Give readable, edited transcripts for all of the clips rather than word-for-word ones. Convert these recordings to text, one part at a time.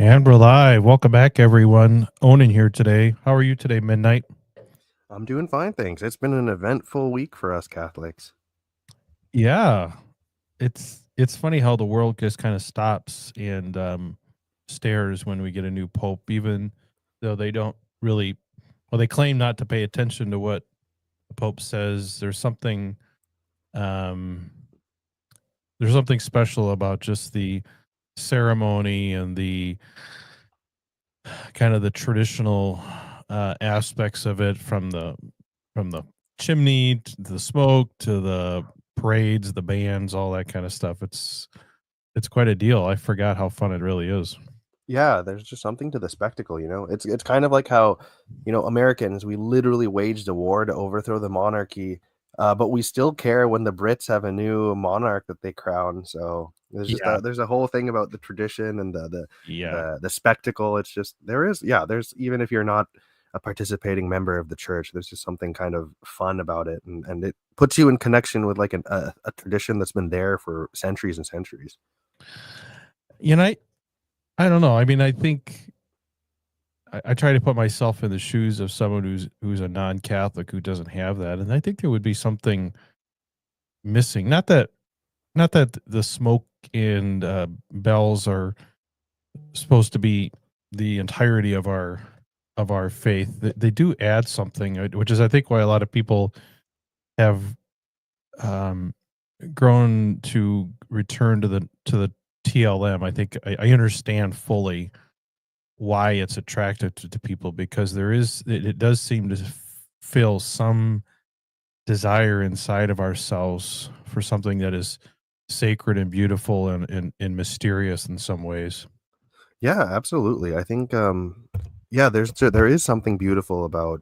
And we're live. Welcome back, everyone. Onan here today. How are you today, Midnight? I'm doing fine, thanks. It's been an eventful week for us Catholics. Yeah, it's funny how the world just kind of stops and stares when we get a new pope, even though they don't really. Well, they claim not to pay attention to what the pope says. Um, there's something special about just the ceremony and the kind of the traditional aspects of it, from the chimney to the smoke to the parades, the bands, all that kind of stuff. It's quite a deal. I forgot how fun it really is. Yeah, there's just something to the spectacle, you know? It's kind of like how, Americans, we literally waged a war to overthrow the monarchy, but we still care when the Brits have a new monarch that they crown. So Yeah, there's a whole thing about the tradition and the yeah, the the spectacle. It's just there's even if you're not a participating member of the church, there's just something kind of fun about it, and it puts you in connection with like a tradition that's been there for centuries and centuries. you know, I don't know. I mean, I think I try to put myself in the shoes of someone who's a non-Catholic who doesn't have that, and I think there would be something missing. Not that the smoke and bells are supposed to be the entirety of our faith. They do add something, which is I think why a lot of people have um, grown to return to the TLM. I think I understand fully why it's attractive to people because it does seem to fill some desire inside of ourselves for something that is sacred and beautiful and mysterious in some ways. Yeah, absolutely. I think, yeah, there is something beautiful about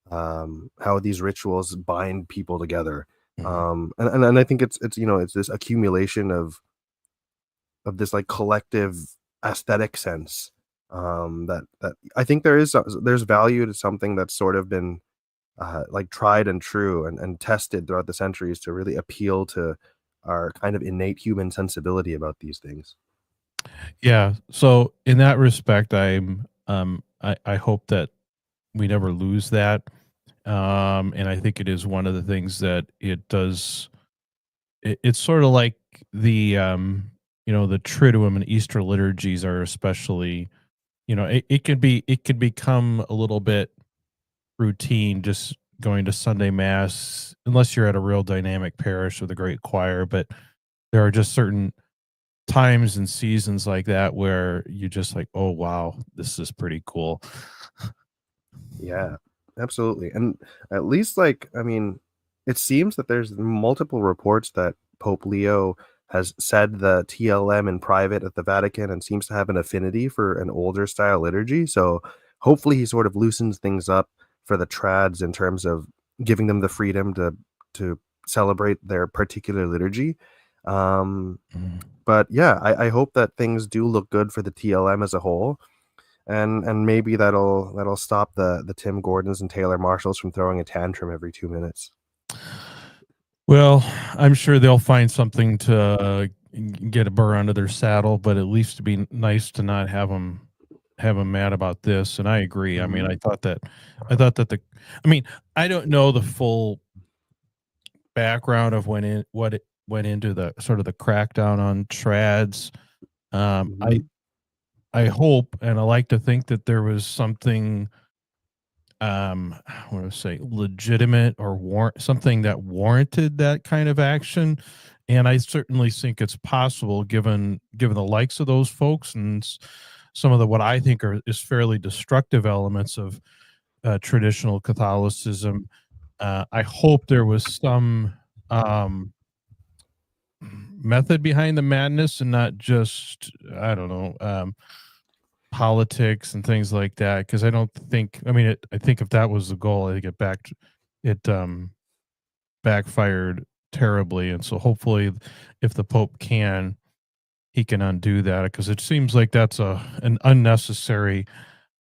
how these rituals bind people together, Mhm. and I think it's it's this accumulation of this like collective aesthetic sense that I think there's value to something that's sort of been like tried and true and tested throughout the centuries to really appeal to our kind of innate human sensibility about these things. Yeah. So in that respect, I hope that we never lose that. And I think it is one of the things that it does. It's sort of like the the Triduum and Easter liturgies are especially, it could become a little bit routine just going to Sunday mass unless you're at a real dynamic parish with a great choir. But there are just certain times and seasons like that where you just like, oh wow, this is pretty cool. Yeah, absolutely. And at least like, I mean, it seems that there's multiple reports that Pope Leo has said the TLM in private at the Vatican and seems to have an affinity for an older style liturgy. So hopefully he sort of loosens things up for the trads in terms of giving them the freedom to celebrate their particular liturgy. Um, Mm. but yeah, I hope that things do look good for the TLM as a whole and maybe that'll stop the Tim Gordons and Taylor Marshalls from throwing a tantrum every 2 minutes. Well, I'm sure they'll find something to get a burr under their saddle, but at least to be nice to not have them mad about this. And I agree. I mean, Mhm. I thought that the, I mean, I don't know the full background of what it went into the sort of the crackdown on trads. Um, I Mhm. I hope and I like to think that there was something what do I say, legitimate or warrant something that warranted that kind of action. And I certainly think it's possible given the likes of those folks and some of the what I think are is fairly destructive elements of traditional Catholicism. I hope there was some um, method behind the madness and not just I don't know politics and things like that. Because I don't think I mean I think if that was the goal, I think it backfired terribly. And so hopefully, if the Pope can, he can undo that because it seems like that's a an unnecessary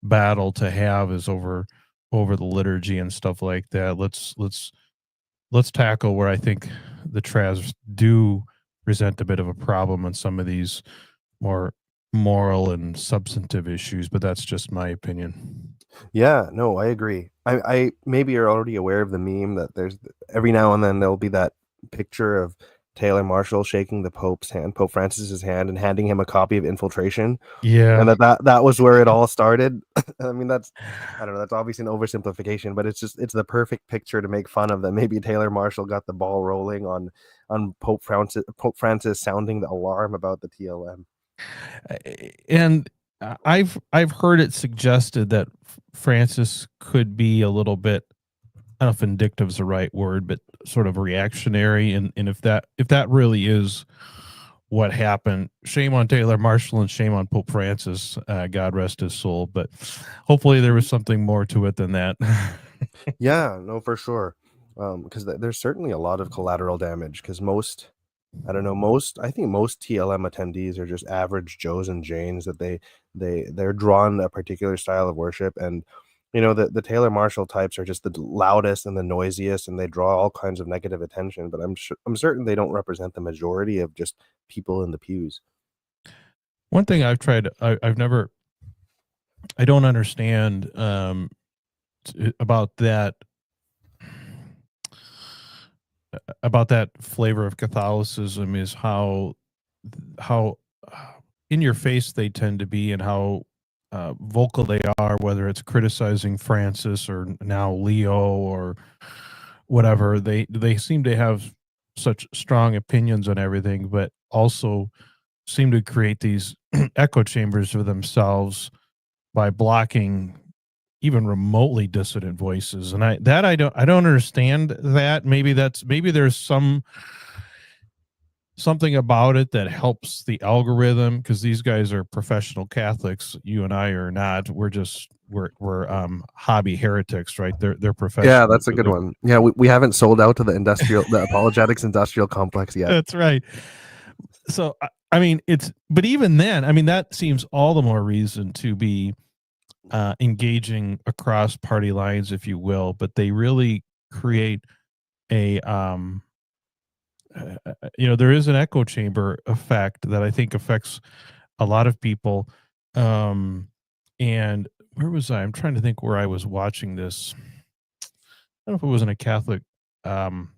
battle to have is over the liturgy and stuff like that. Let's tackle where I think the Tras do present a bit of a problem on some of these more moral and substantive issues, but that's just my opinion. Yeah, no, I agree. I maybe you're already aware of the meme that there's every now and then there'll be that picture of Taylor Marshall shaking the Pope's hand, Pope Francis's hand, and handing him a copy of Infiltration, Yeah. and that was where it all started. I mean, that's I don't know. That's obviously an oversimplification, but it's the perfect picture to make fun of that. Maybe Taylor Marshall got the ball rolling on Pope Francis sounding the alarm about the TLM. And I've heard it suggested that Francis could be a little bit, I don't know if vindictive is the right word, but sort of reactionary. And if that really is what happened, shame on Taylor Marshall and shame on Pope Francis. God rest his soul. But hopefully there was something more to it than that. Yeah, no, for sure. Because there's certainly a lot of collateral damage. Because I don't know, I think most TLM attendees are just average Joes and Janes that they're drawn to a particular style of worship, and the Taylor Marshall types are just the loudest and the noisiest, and they draw all kinds of negative attention. But I'm certain they don't represent the majority of just people in the pews. One thing I've tried, I've never, I don't understand about that flavor of Catholicism is how in your face they tend to be, and how vocal they are, whether it's criticizing Francis or now Leo or whatever. They seem to have such strong opinions on everything, but also seem to create these echo chambers for themselves by blocking even remotely dissident voices. And I don't understand that. Maybe there's something about it that helps the algorithm, because these guys are professional Catholics. You and I are not. We're hobby heretics, right? They're Yeah, professional. that's a good one. Yeah, we haven't sold out to the apologetics industrial complex yet. That's right. So I mean, but even then, I mean, that seems all the more reason to be engaging across party lines, if you will. But they really create a there is an echo chamber effect that I think affects a lot of people. And where was I? I'm trying to think where I was watching this. I don't know if it was in a Catholic um,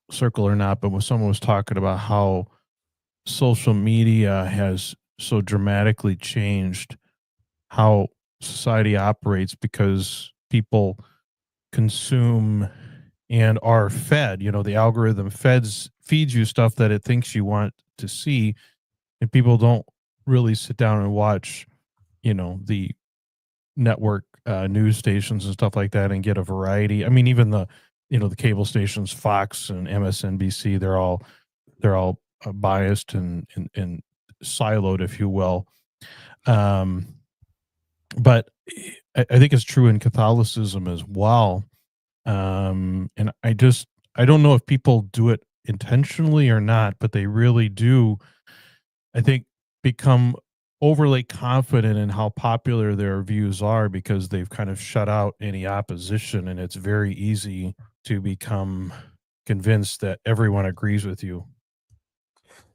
circle or not, but when someone was talking about how social media has so dramatically changed how society operates, because people consume and are fed. The algorithm feeds you stuff that it thinks you want to see, and people don't really sit down and watch, the network news stations and stuff like that and get a variety. I mean, even the cable stations, Fox and MSNBC, they're all biased and siloed, if you will. Um, but I think it's true in Catholicism as well. And I don't know if people do it intentionally or not, but they really do, I think, become overly confident in how popular their views are, because they've kind of shut out any opposition, and it's very easy to become convinced that everyone agrees with you.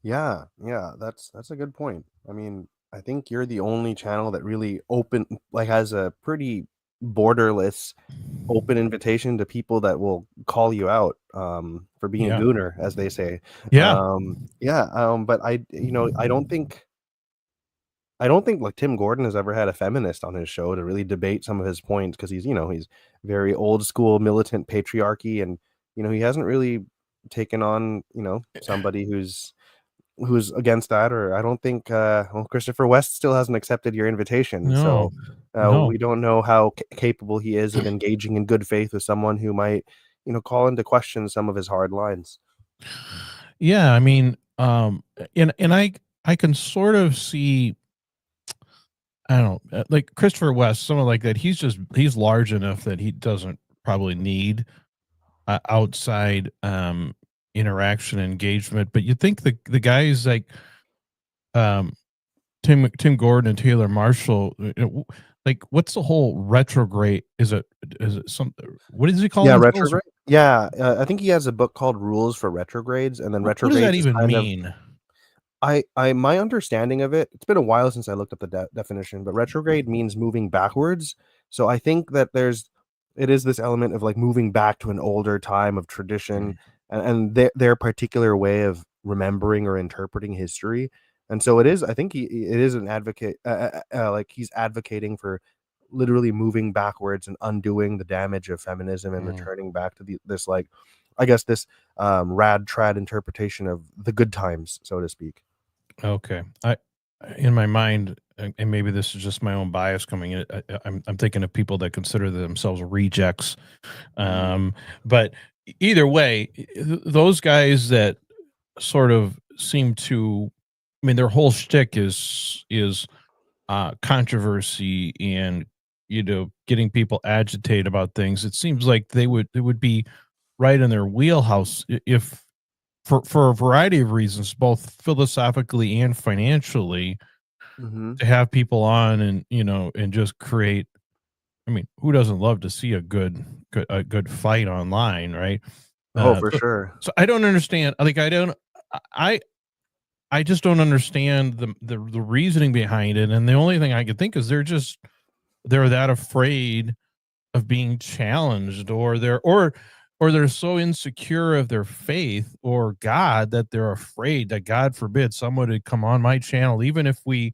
Yeah, yeah, that's a good point. I mean, I think you're the only channel that really has a pretty borderless open invitation to people that will call you out for being a Yeah. gooner, as they say. Yeah. Yeah, but I don't think like Tim Gordon has ever had a feminist on his show to really debate some of his points, because he's very old school militant patriarchy, and he hasn't really taken on somebody who's against that. Or I don't think Christopher West still hasn't accepted your invitation, No. so No. we don't know how capable he is of engaging in good faith with someone who might call into question some of his hard lines. Yeah, I mean, and I can sort of see, I don't know, like Christopher West, someone like that. He's large enough that he doesn't probably need outside interaction engagement. But you think the guys like um Tim Gordon and Taylor Marshall, like what's the whole retrograde? Is it some, what does he call Yeah, themselves? retrograde. Yeah, I think he has a book called Rules for Retrogrades, and then What does that retrogrades is even kind of mean? I my understanding of it, it's been a while since I looked up the definition, but retrograde means moving backwards. So I think that it is this element of like moving back to an older time of tradition, Mhm. and their particular way of remembering or interpreting history. And so it is. I think it is an advocate, like he's advocating for literally moving backwards and undoing the damage of feminism and Mm. returning back to this like, I guess this rad trad interpretation of the good times, so to speak. Okay. In my mind, and maybe this is just my own bias coming in. I'm thinking of people that consider themselves rejects. Mm. Um, but either way, those guys that sort of seem to, I mean, their whole shtick is controversy and getting people agitated about things. It seems like it would be right in their wheelhouse if for a variety of reasons, both philosophically and financially, Mhm. to have people on and and just create. I mean, who doesn't love to see a good fight online, right? Oh, for So, sure. I don't understand. Like, I I just don't understand the reasoning behind it. And the only thing I could think is they're that afraid of being challenged, or they're so insecure of their faith or God that they're afraid that, God forbid, someone would come on my channel, even if we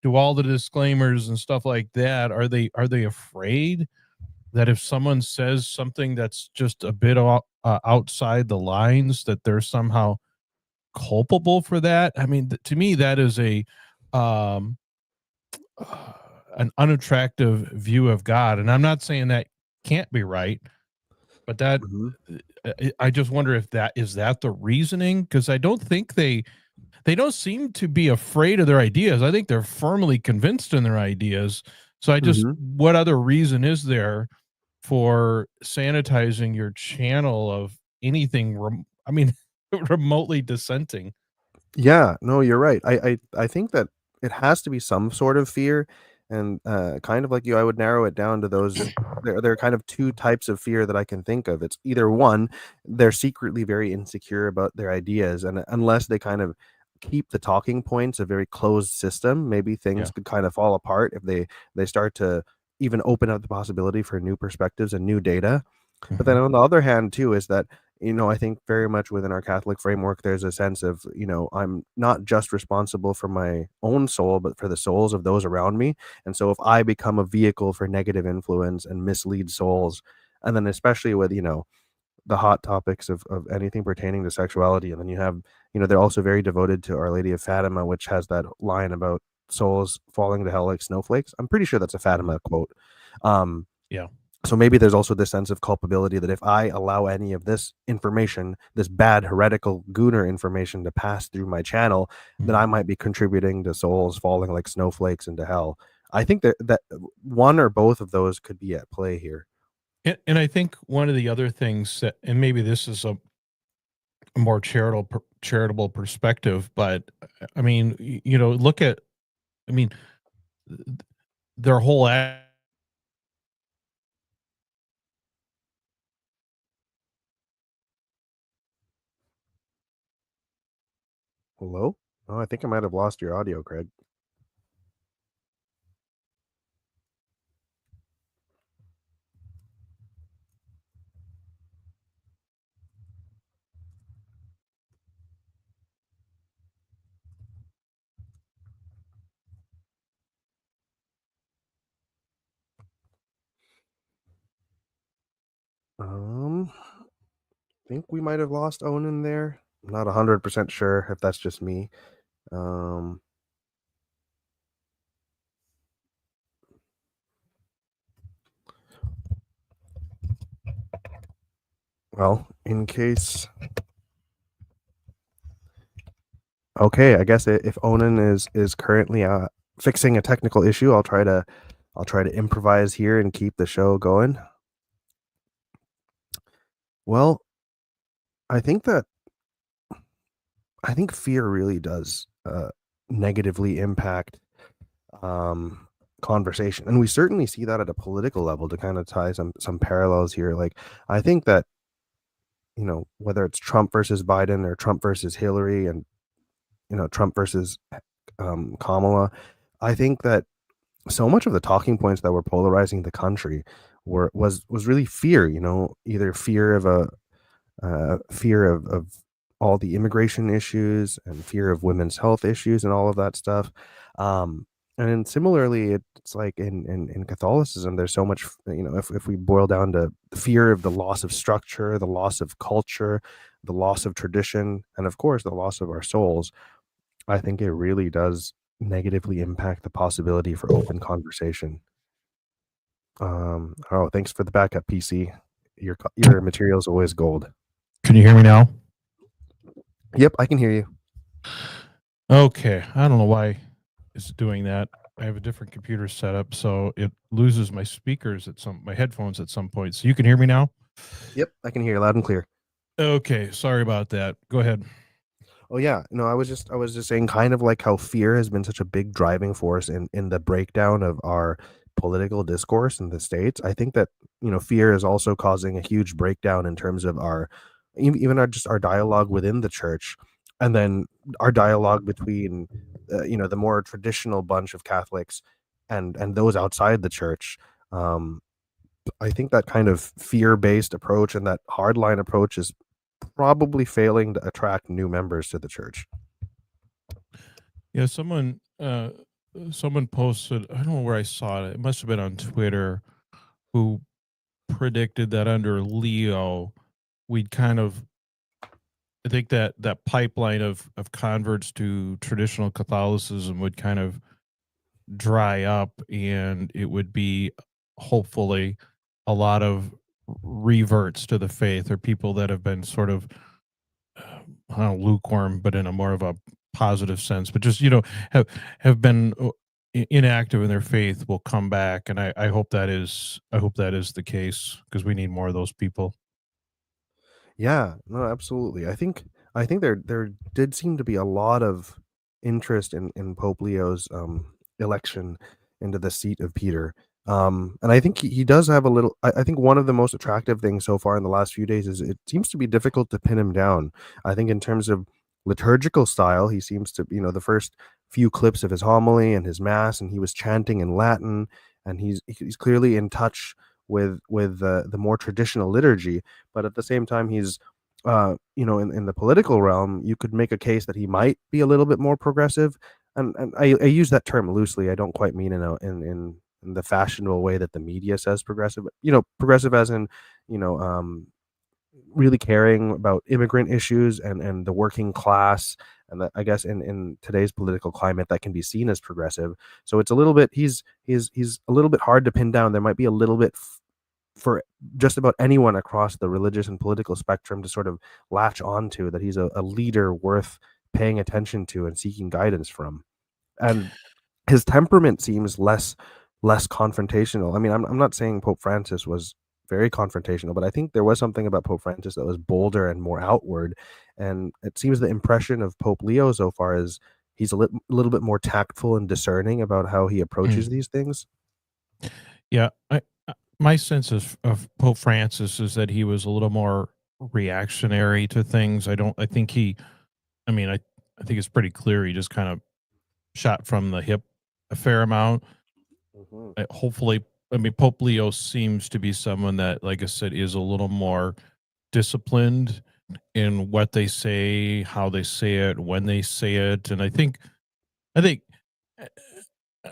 do all the disclaimers and stuff like that. Are they afraid that if someone says something that's just a bit outside the lines, that they're somehow culpable for that? I mean, to me, that is um an unattractive view of God. And I'm not saying that can't be right, but Mhm. I just wonder if that the reasoning, because I don't think they don't seem to be afraid of their ideas. I think they're firmly convinced in their ideas. So Mhm. what other reason is there for sanitizing your channel of anything I mean, remotely dissenting? Yeah, no, you're right. I think that it has to be some sort of fear, and, kind of like you, I would narrow it down to those. There are kind of 2 types of fear that I can think of. It's either, 1, they're secretly very insecure about their ideas, and unless they kind of keep the talking points a very closed system, maybe things Yeah. could kind of fall apart if they start to even open up the possibility for new perspectives and new data. But then Hmm. on the other hand too is that, I think very much within our Catholic framework, there's a sense of, I'm not just responsible for my own soul, but for the souls of those around me. And so if I become a vehicle for negative influence and mislead souls, and then especially with, the hot topics of anything pertaining to sexuality, and then you have, they're also very devoted to Our Lady of Fatima, which has that line about souls falling to hell like snowflakes. I'm pretty sure that's a Fatima quote. Um, Yeah. so maybe there's also this sense of culpability that if I allow any of this information, this bad heretical gooner information to pass through my channel, then Mhm. I might be contributing to souls falling like snowflakes into hell. I think that one or both of those could be at play here. And I think one of the other things that, and maybe this is a more charitable perspective, but I mean, look at, I mean, th- their whole Hello? Oh, I think I might have lost your audio, Craig. Think we might have lost Onan there. I'm not 100% sure if that's just me. Um, well, in case, okay, I guess if Onan is currently fixing a technical issue, I'll try to improvise here and keep the show going. Well, I think that I think fear really does negatively impact um, conversation, and we certainly see that at a political level. To kind of tie some parallels here, like I think that, whether it's Trump versus Biden or Trump versus Hillary, and Trump versus Kamala. I think that so much of the talking points that were polarizing the country was really fear. Either fear of fear of all the immigration issues and fear of women's health issues and all of that stuff. And then similarly, it's like in Catholicism, there's so much, if we boil down to the fear of the loss of structure, the loss of culture, the loss of tradition, and of course, the loss of our souls. I think it really does negatively impact the possibility for open conversation. Oh, thanks for the backup, PC. Your material is always gold. Can you hear me now? Yep, I can hear you. Okay. I don't know why it's doing that. I have a different computer set up, so it loses my speakers my headphones at some point. So you can hear me now? Yep, I can hear you loud and clear. Okay. Sorry about that. Go ahead. Oh yeah, no, I was just saying kind of like how fear has been such a big driving force in the breakdown of our political discourse in the States. I think that, fear is also causing a huge breakdown in terms of our even our dialogue within the church, and then our dialogue between the more traditional bunch of Catholics and those outside the church. Um I think that kind of fear-based approach and that hardline approach is probably failing to attract new members to the church. Yeah, someone posted, I don't know where I saw it. It must have been on Twitter, who predicted that under Leo, we'd kind of, I think that pipeline of converts to traditional Catholicism would kind of dry up, and it would be hopefully a lot of reverts to the faith, or people that have been sort of, I don't know, lukewarm, but in a more of a positive sense, but just, have been inactive in their faith, will come back. And I hope that is the case, because we need more of those people. Yeah, no, absolutely. I think there did seem to be a lot of interest in Pope Leo's election into the seat of Peter. And I think he does have a little. I think one of the most attractive things so far in the last few days is it seems to be difficult to pin him down. I think in terms of liturgical style, he seems to, the first few clips of his homily and his mass, and he was chanting in Latin, and he's clearly in touch with the more traditional liturgy, but at the same time, he's, in the political realm, you could make a case that he might be a little bit more progressive, and I use that term loosely. I don't quite mean in the fashionable way that the media says progressive, but, progressive as in, you know, really caring about immigrant issues and the working class, and that I guess in today's political climate that can be seen as progressive. So it's a little bit he's a little bit hard to pin down. There might be a little bit for just about anyone across the religious and political spectrum to sort of latch onto, that he's a leader worth paying attention to and seeking guidance from. And his temperament seems less confrontational. I mean, I'm not saying Pope Francis was very confrontational, but I think there was something about Pope Francis that was bolder and more outward. And it seems the impression of Pope Leo so far is he's little bit more tactful and discerning about how he approaches Mm. these things. Yeah, my sense of Pope Francis is that he was a little more reactionary to things. I think I mean, I think it's pretty clear he just kind of shot from the hip a fair amount. Mhm. Hopefully, I mean, Pope Leo seems to be someone that, like I said, is a little more disciplined in what they say, how they say it, when they say it. And I think, uh,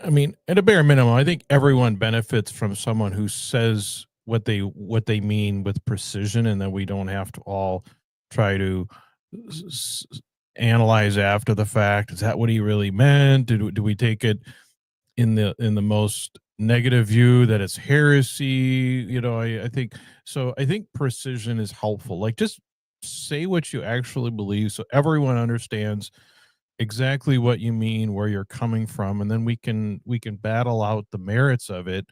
I mean, at a bare minimum, I think everyone benefits from someone who says what they mean with precision, and that we don't have to all try to s- s- analyze after the fact. Is that what he really meant? Do we take it in the most negative view that it's heresy? I think so. I think precision is helpful. Like, just say what you actually believe, so everyone understands exactly what you mean, where you're coming from, and then we can battle out the merits of it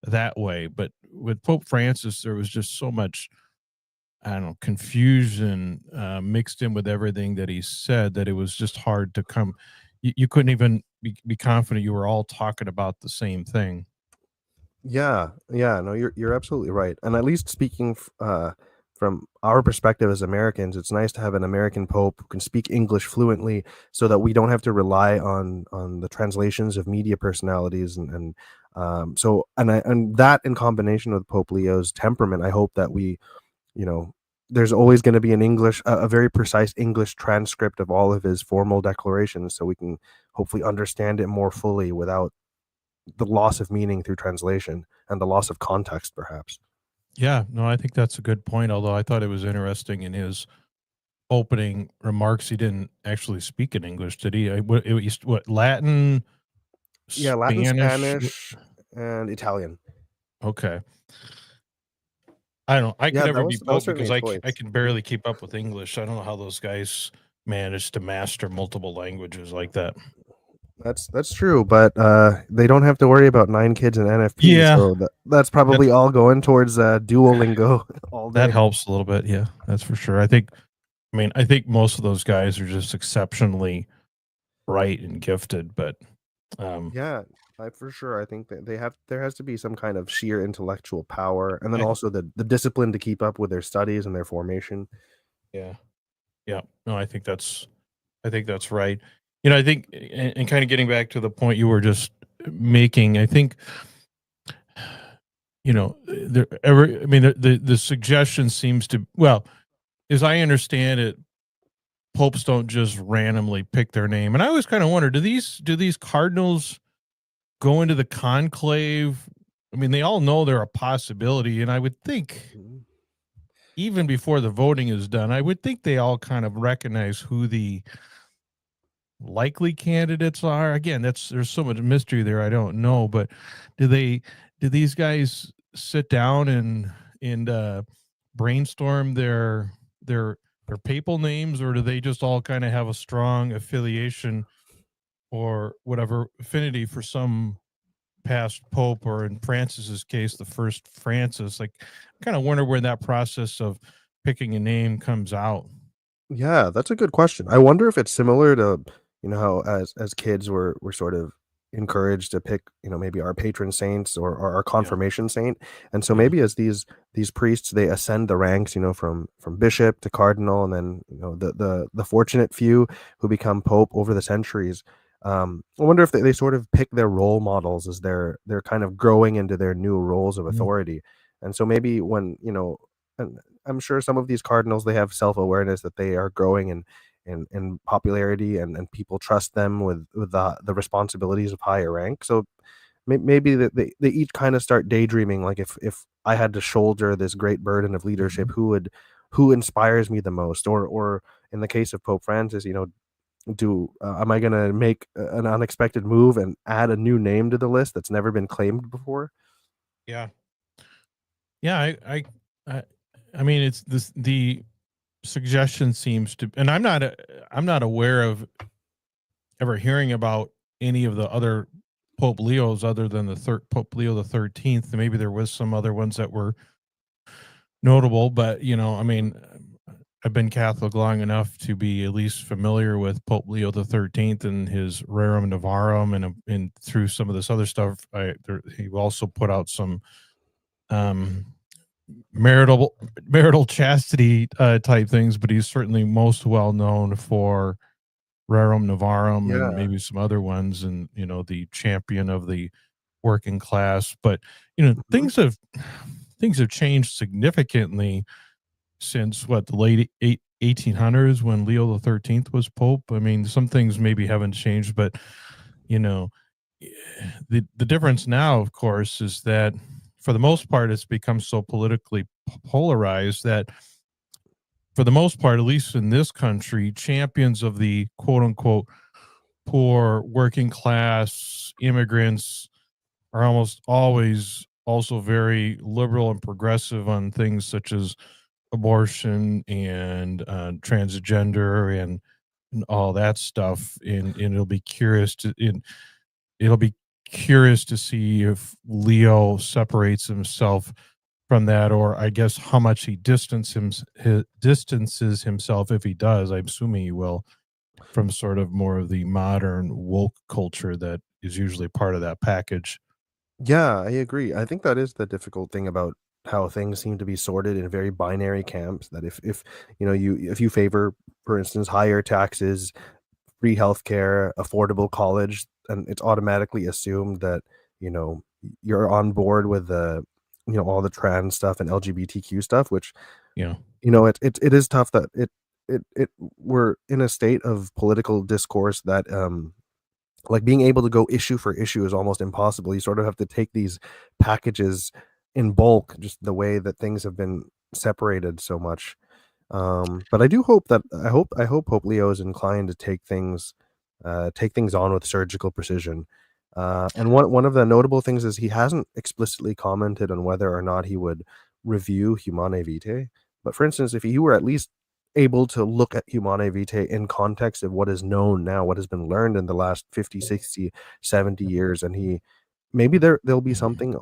that way. But with Pope Francis, there was just so much, I don't know, confusion mixed in with everything that he said, that it was just hard to come. You couldn't even be confident you were all talking about the same thing. Yeah, yeah, no, you're absolutely right. And at least speaking from our perspective as Americans, it's nice to have an American pope who can speak English fluently, so that we don't have to rely on the translations of media personalities, and that in combination with Pope Leo's temperament, I hope that you know, there's always going to be a very precise English transcript of all of his formal declarations, so we can hopefully understand it more fully without the loss of meaning through translation and the loss of context, perhaps. Yeah, no, I think that's a good point. Although I thought it was interesting in his opening remarks, he didn't actually speak in English, did he? What Latin, Yeah, Latin, Spanish? Spanish, and Italian. Okay, I don't. I could Yeah, never be that was pope certainly because a I choice. can Mhm. barely keep up with English. I don't know how those guys manage to master multiple languages like that. That's true, but they don't have to worry about 9 kids and NFP, Yeah, so that's that probably all going towards Duolingo all that day. helps a little bit. Yeah, that's for sure. I think most of those guys are just exceptionally bright and gifted, but um, Yeah, I for sure. I think that there has to be some kind of sheer intellectual power, and then I also the discipline to keep up with their studies and their formation. yeah, yeah. No, I think that's right. I think, and kind of getting back to the point you were just making, I think, the suggestion seems to, well, as I understand it, popes don't just randomly pick their name. And I always kind of wonder, do these cardinals go into the conclave? I mean, they all know they're a possibility, and I would think Mhm. even before the voting is done, I would think they all kind of recognize who the likely candidates are. Again, there's so much mystery there. I don't know, but do they do these guys sit down and brainstorm their their papal names, or do they just all kind of have a strong affiliation or whatever affinity for some past pope, or in Francis's case, the first Francis? Like, I kind of wonder where that process of picking a name comes out. Yeah, that's a good question. I wonder if it's similar to, how as kids we're sort of encouraged to pick, maybe our patron saints or our Yeah, confirmation saint. And so yeah, maybe as these priests, they ascend the ranks, from bishop to cardinal, and then, the fortunate few who become pope over the centuries. I wonder if they sort of pick their role models as they're kind of growing into their new roles of mm, authority. And so maybe when, and I'm sure some of these cardinals, they have self-awareness that they are growing in popularity, and people trust them with the responsibilities of higher rank. So maybe that they each kind of start daydreaming, like, if I had to shoulder this great burden of leadership, mhm. who inspires me the most, or in the case of Pope Francis, do am I going to make an unexpected move and add a new name to the list that's never been claimed before? Yeah, yeah. I, I mean, it's this the suggestion seems to, and I'm not aware of ever hearing about any of the other Pope Leos other than the third Pope Leo the 13th. Maybe there was some other ones that were notable, but I've been Catholic long enough to be at least familiar with Pope Leo the 13th and his Rerum Novarum, and through some of this other stuff, he also put out some um, marital marital chastity type things, but he's certainly most well known for Rerum Novarum and Yeah. maybe some other ones, and the champion of the working class. But Mhm. things have changed significantly since what, the late 1800s when Leo the 13th was pope. I mean, some things maybe haven't changed, but you know, the difference now, of course, is that for the most part, it's become so politically polarized that for the most part, at least in this country, champions of the quote unquote poor, working class, immigrants are almost always also very liberal and progressive on things such as abortion and transgender and all that stuff. And it'll be curious to see if Leo separates himself from that, or I guess how much distances himself, if he does. I'm assuming he will, from sort of more of the modern woke culture that is usually part of that package. Yeah, I agree. I think that is the difficult thing about how things seem to be sorted in very binary camps. That if you know you if you favor, for instance, higher taxes, free healthcare, affordable college, and it's automatically assumed that you know you're on board with the all the trans stuff and LGBTQ stuff, which You know, it is tough that it we're in a state of political discourse that like being able to go issue for issue is almost impossible. You sort of have to take these packages in bulk, just the way that things have been separated so much. But I do hope that I hope Pope Leo is inclined to take things on with surgical precision. And one of the notable things is he hasn't explicitly commented on whether or not he would review Humane Vitae. But for instance, if he were at least able to look at Humane Vitae in context of what is known now, what has been learned in the last 50, 60, 70 years, and he maybe there'll be something,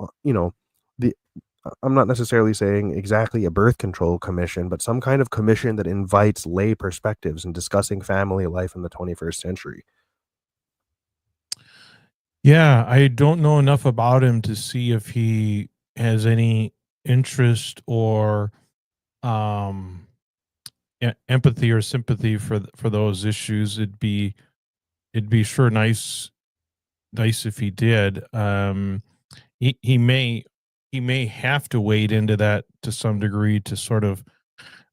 the I'm not necessarily saying exactly a birth control commission, but some kind of commission that invites lay perspectives in discussing family life in the 21st century. yeah, I don't know enough about him to see if he has any interest or um empathy or sympathy for those issues. It'd be sure nice if he did. He may have to wade into that to some degree to sort of,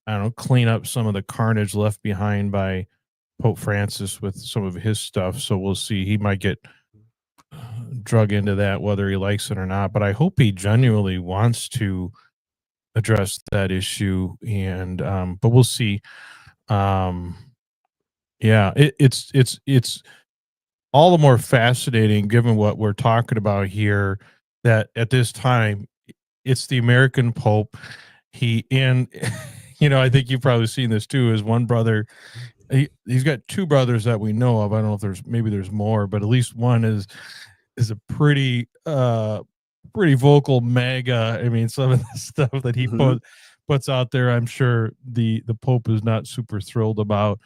I don't know, clean up some of the carnage left behind by Pope Francis with some of his stuff. So we'll see. He might get drug into that whether he likes it or not. But I hope he genuinely wants to address that issue. And but we'll see. Um, yeah, it's all the more fascinating given what we're talking about here. That at this time it's the American Pope. He and I think you've probably seen this too. His one brother, he's got two brothers that we know of. I don't know if there's more, but at least one is a pretty vocal mega. I mean, some of the stuff that he Mhm. puts out there, I'm sure the Pope is not super thrilled about.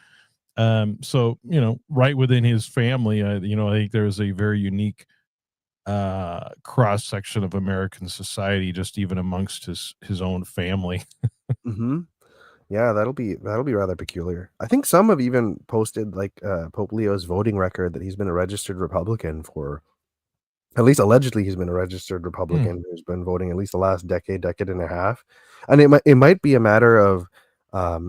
So right within his family, I think there's a very unique cross section of American society, just even amongst his own family. Mhm. Yeah, that'll be rather peculiar. I think some have even posted like Pope Leo's voting record that he's been a registered Republican for. At least allegedly, he's been a registered Hmm. Republican who's been voting at least the last decade, decade and a half. And it might be a matter of,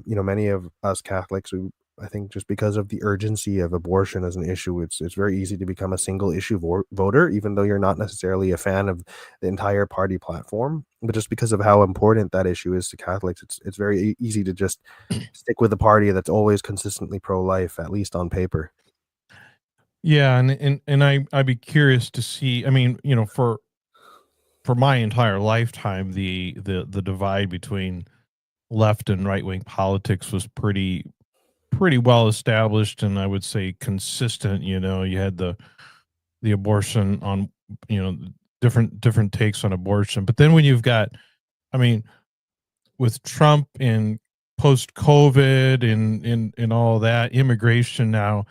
many of us Catholics who I think just because of the urgency of abortion as an issue, it's very easy to become a single issue voter, even though you're not necessarily a fan of the entire party platform. But just because of how important that issue is to Catholics, it's very easy to just stick with a party that's always consistently pro-life, at least on paper. Yeah, and I'd be curious to see. I mean, for my entire lifetime, the divide between left and right wing politics was pretty well established, and I would say consistent. You had the abortion on, you know different takes on abortion, but then when you've got, I mean, with Trump and post COVID and all that immigration now,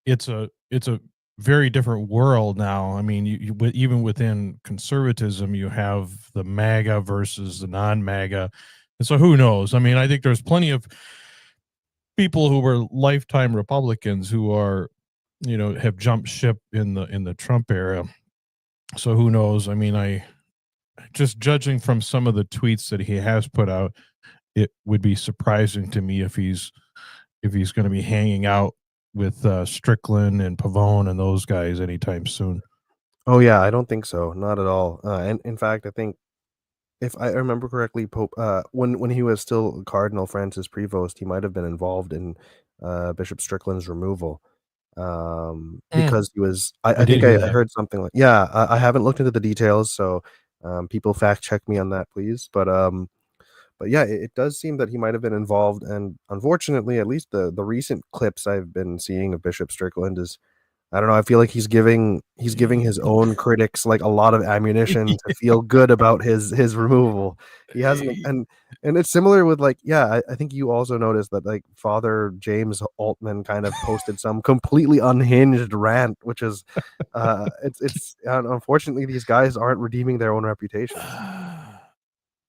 it's a very different world now. I mean, even within conservatism, you have the MAGA versus the non-MAGA, and so who knows? I mean, I think there's plenty of people who were lifetime Republicans who are, have jumped ship in the Trump era. So who knows? I mean, I just judging from some of the tweets that he has put out, it would be surprising to me if he's going to be hanging out with Strickland and Pavone and those guys anytime soon. Oh yeah, I don't think so, not at all. And in fact, I think if I remember correctly, Pope when he was still Cardinal Francis Prevost, he might have been involved in Bishop Strickland's removal. Mm, Because he was I I did think hear I that. heard something like yeah, I haven't looked into the details, so people fact check me on that, please. But yeah, it does seem that he might have been involved, and unfortunately, at least the recent clips I've been seeing of Bishop Strickland is I don't know, I feel like he's giving his own critics, like, a lot of ammunition to feel good about his removal. He hasn't and it's similar with, like yeah, I think you also noticed that, like, Father James Altman kind of posted some completely unhinged rant, which is, unfortunately, these guys aren't redeeming their own reputations.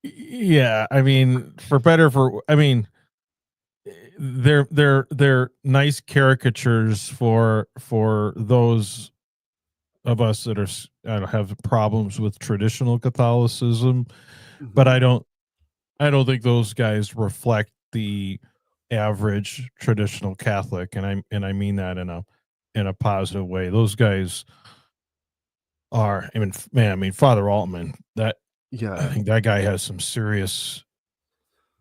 Yeah, I mean, for better for I mean, they're nice caricatures for those of us that have problems with traditional Catholicism, but Hmm. I don't think those guys reflect the average traditional Catholic, and I mean that in a positive way. Those guys are, I mean, man, I mean, Father Altman. That I Yeah. think that guy has some serious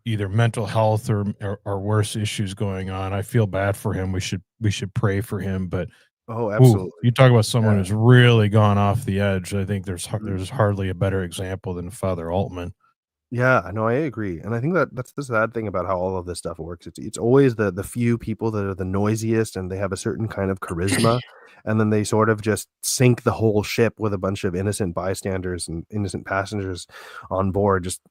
either mental health or worse issues going on. I feel bad for him. We should pray for him. But Oh, ooh, absolutely. you talk about someone Yeah. who's really gone off the edge. I think Mhm. there's hardly a better example than Father Altman. Yeah, no, I agree, and I think that that's the sad thing about how all of this stuff works. It's always the few people that are the noisiest, and they have a certain kind of charisma, and then they sort of just sink the whole ship with a bunch of innocent bystanders and innocent passengers on board. Just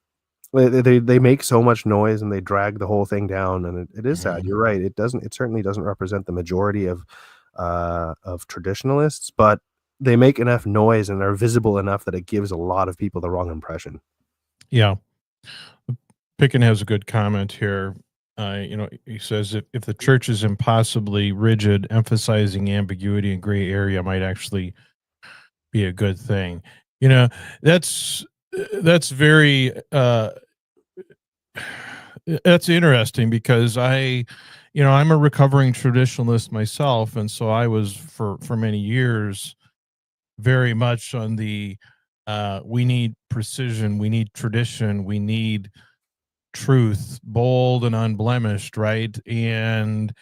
they make so much noise and they drag the whole thing down, and it is sad. Mhm. You're right. It certainly doesn't represent the majority of traditionalists, but they make enough noise and are visible enough that it gives a lot of people the wrong impression. Yeah. Picken has a good comment here. He says if the church is impossibly rigid, emphasizing ambiguity and gray area might actually be a good thing. You know, that's that's very that's interesting because I'm a recovering traditionalist myself, and so I was for many years very much on the we need precision, we need tradition, we need truth, bold and unblemished, right? And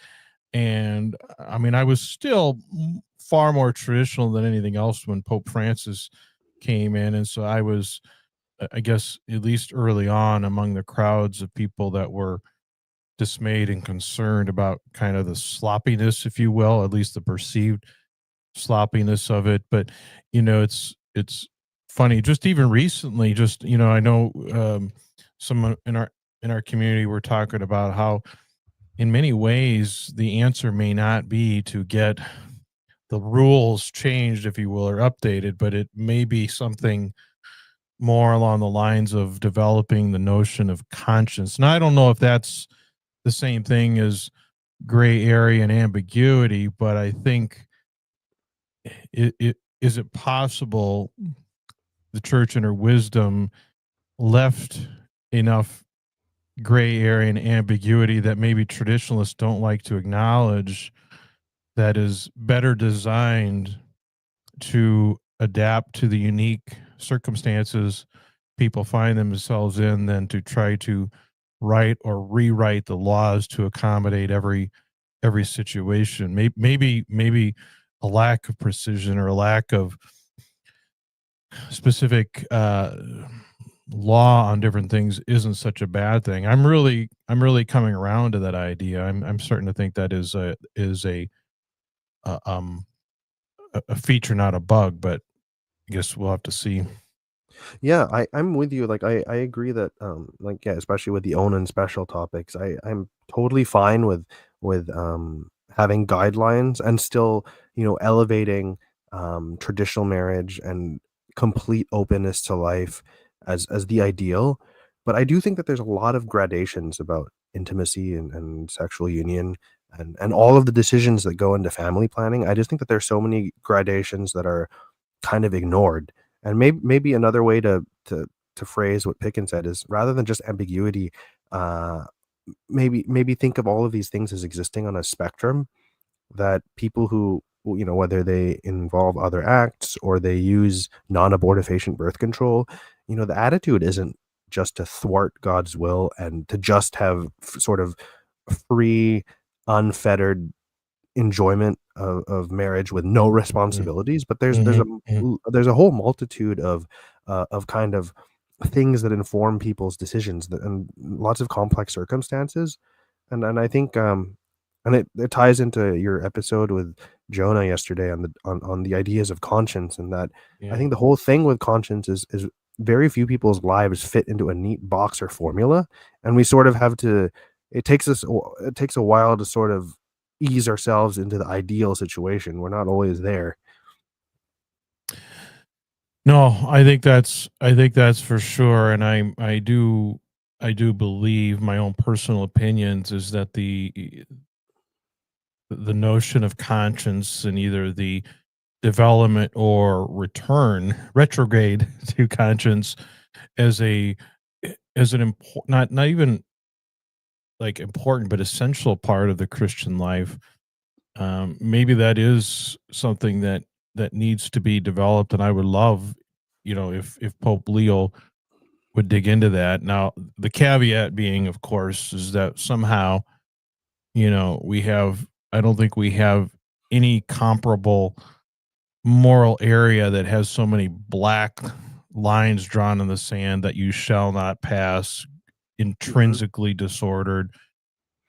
I mean, I was still far more traditional than anything else when Pope Francis came in, and so I was, I guess, at least early on, among the crowds of people that were dismayed and concerned about kind of the sloppiness, if you will, at least the perceived sloppiness of it. But it's funny. Just even recently, just I know someone in our community were talking about how, in many ways, the answer may not be to get the rules changed, if you will, or updated, but it may be something more along the lines of developing the notion of conscience. Now, I don't know if that's the same thing as gray area and ambiguity, but I think is it possible the church in her wisdom left enough gray area and ambiguity that maybe traditionalists don't like to acknowledge, that is better designed to adapt to the unique circumstances people find themselves in than to try to write or rewrite the laws to accommodate every situation. Maybe a lack of precision or a lack of specific law on different things isn't such a bad thing. I'm really coming around to that idea. I'm starting to think that is a um a feature, not a bug. But I guess we'll have to see. Yeah, I'm with you. Like I agree that like yeah, especially with the own and special topics, I'm totally fine with having guidelines and still, elevating traditional marriage and complete openness to life as the ideal. But I do think that there's a lot of gradations about intimacy and sexual union and all of the decisions that go into family planning. I just think that there's so many gradations that are kind of ignored. And maybe another way to phrase what Pickens said is rather than just ambiguity, uh, maybe think of all of these things as existing on a spectrum that people who, whether they involve other acts or they use non-abortifacient birth control, the attitude isn't just to thwart God's will and to just have sort of free, unfettered enjoyment of marriage with no responsibilities, but Mm-hmm. Hmm. there's a whole multitude of kind of things that inform people's decisions and lots of complex circumstances, and I think and it ties into your episode with Jonah yesterday on the ideas of conscience, and that I Yeah. think the whole thing with conscience is very few people's lives fit into a neat box or formula, and we sort of have to. It takes a while to sort of ease ourselves into the ideal situation. We're not always there. No, I think that's for sure, and I do believe my own personal opinions is that the notion of conscience and either the development or retrograde to conscience as a as an important, not even like important but essential part of the Christian life. Maybe that is something that needs to be developed, and I would love, if Pope Leo would dig into that. Now, the caveat being, of course, is that somehow, we have, I don't think we have any comparable moral area that has so many black lines drawn in the sand that you shall not pass, Mhm. intrinsically disordered,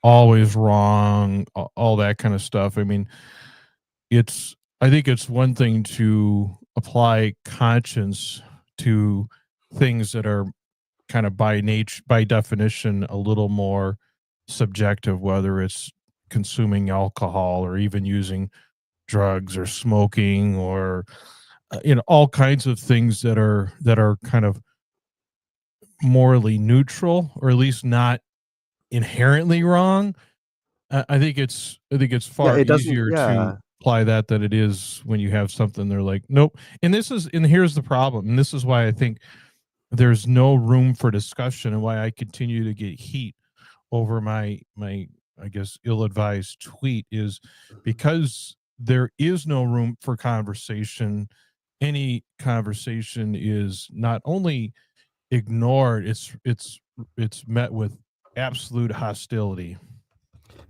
always wrong, all that kind of stuff. I mean, I think it's one thing to apply conscience to things that are kind of by definition, a little more subjective, whether it's consuming alcohol or even using drugs or smoking or all kinds of things that are kind of morally neutral, or at least not inherently wrong. I think it's Yeah, far it doesn't. easier to Yeah. apply that than it is when you have something they're like, nope. And here's the problem, and this is why I think there's no room for discussion, and why I continue to get heat over my I guess ill-advised tweet, is because there is no room for conversation. Any conversation is not only ignored, it's met with absolute hostility.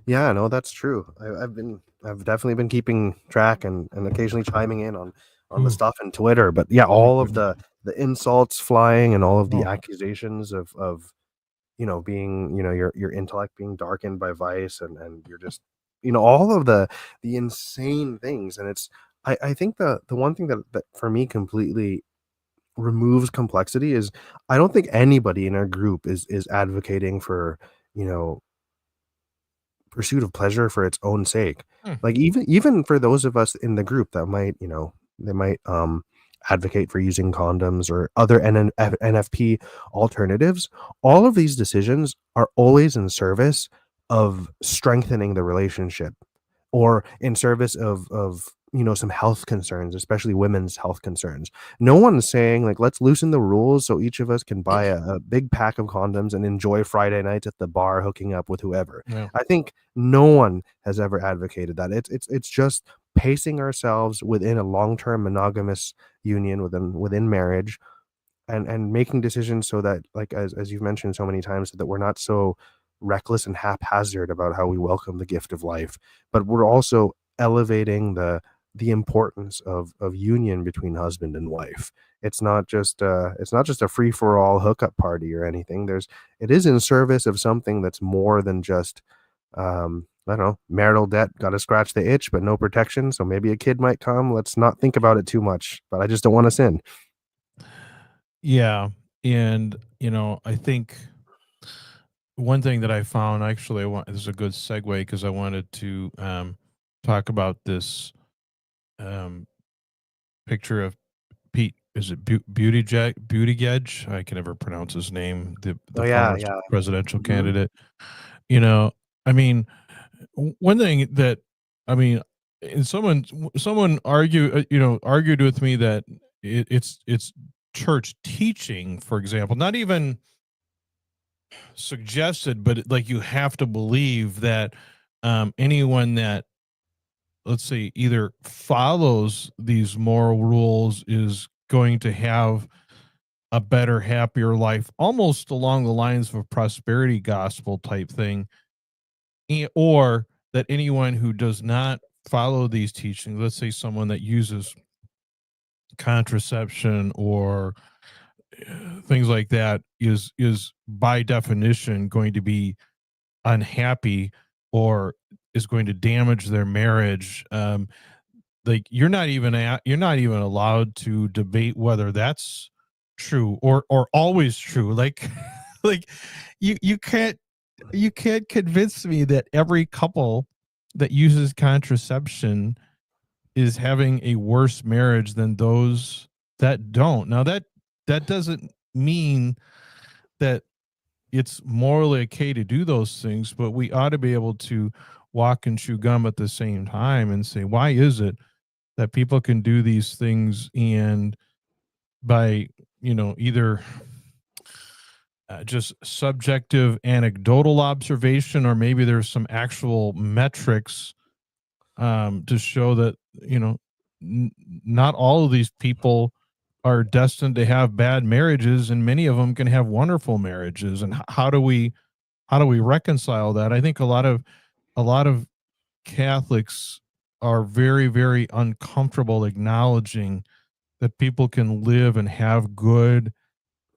Yeah, no, that's true. I've definitely been keeping track and occasionally chiming in on the Ooh, stuff in Twitter. But yeah, oh my all of goodness. the insults flying and all of the Oh, accusations of being, your intellect being darkened by vice, and you're just, all of the insane things. And I think the one thing that for me completely removes complexity is I don't think anybody in our group is advocating for, you know, pursuit of pleasure for its own sake. hmm, Like, even for those of us in the group that might, they might advocate for using condoms or other NFP alternatives, all of these decisions are always in service of strengthening the relationship, or in service of some health concerns, especially women's health concerns. No one's saying, like, let's loosen the rules so each of us can buy a big pack of condoms and enjoy Friday nights at the bar hooking up with whoever. yeah. I think no one has ever advocated that. It's just pacing ourselves within a long-term monogamous union, within marriage, and making decisions so that, like, as you've mentioned so many times, that we're not so reckless and haphazard about how we welcome the gift of life, but we're also elevating the importance of union between husband and wife. It's not just a free for all hookup party or anything. It is in service of something that's more than just, I don't know, marital debt. Got to scratch the itch, but no protection. So maybe a kid might come. Let's not think about it too much. But I just don't want to sin. Yeah, and I think one thing that I found, actually, this is a good segue because I wanted to talk about this um, picture of Pete. Is it Buttigieg? I can never pronounce his name. The Oh yeah, former yeah. presidential Mhm. candidate. You know, I mean, one thing that, I mean, and someone argued with me that it's church teaching, for example, not even suggested, but like you have to believe that anyone that, let's say, either follows these moral rules is going to have a better, happier life, almost along the lines of a prosperity gospel type thing, or that anyone who does not follow these teachings, let's say someone that uses contraception or things like that, is by definition going to be unhappy or is going to damage their marriage. Like, you're not even allowed to debate whether that's true or always true. Like, like you can't convince me that every couple that uses contraception is having a worse marriage than those that don't. Now that doesn't mean that it's morally okay to do those things, but we ought to be able to walk and chew gum at the same time and say, why is it that people can do these things, and by, either just subjective anecdotal observation, or maybe there's some actual metrics to show that, n- not all of these people are destined to have bad marriages, and many of them can have wonderful marriages. And how do we reconcile that? I think a lot of Catholics are very, very uncomfortable acknowledging that people can live and have good,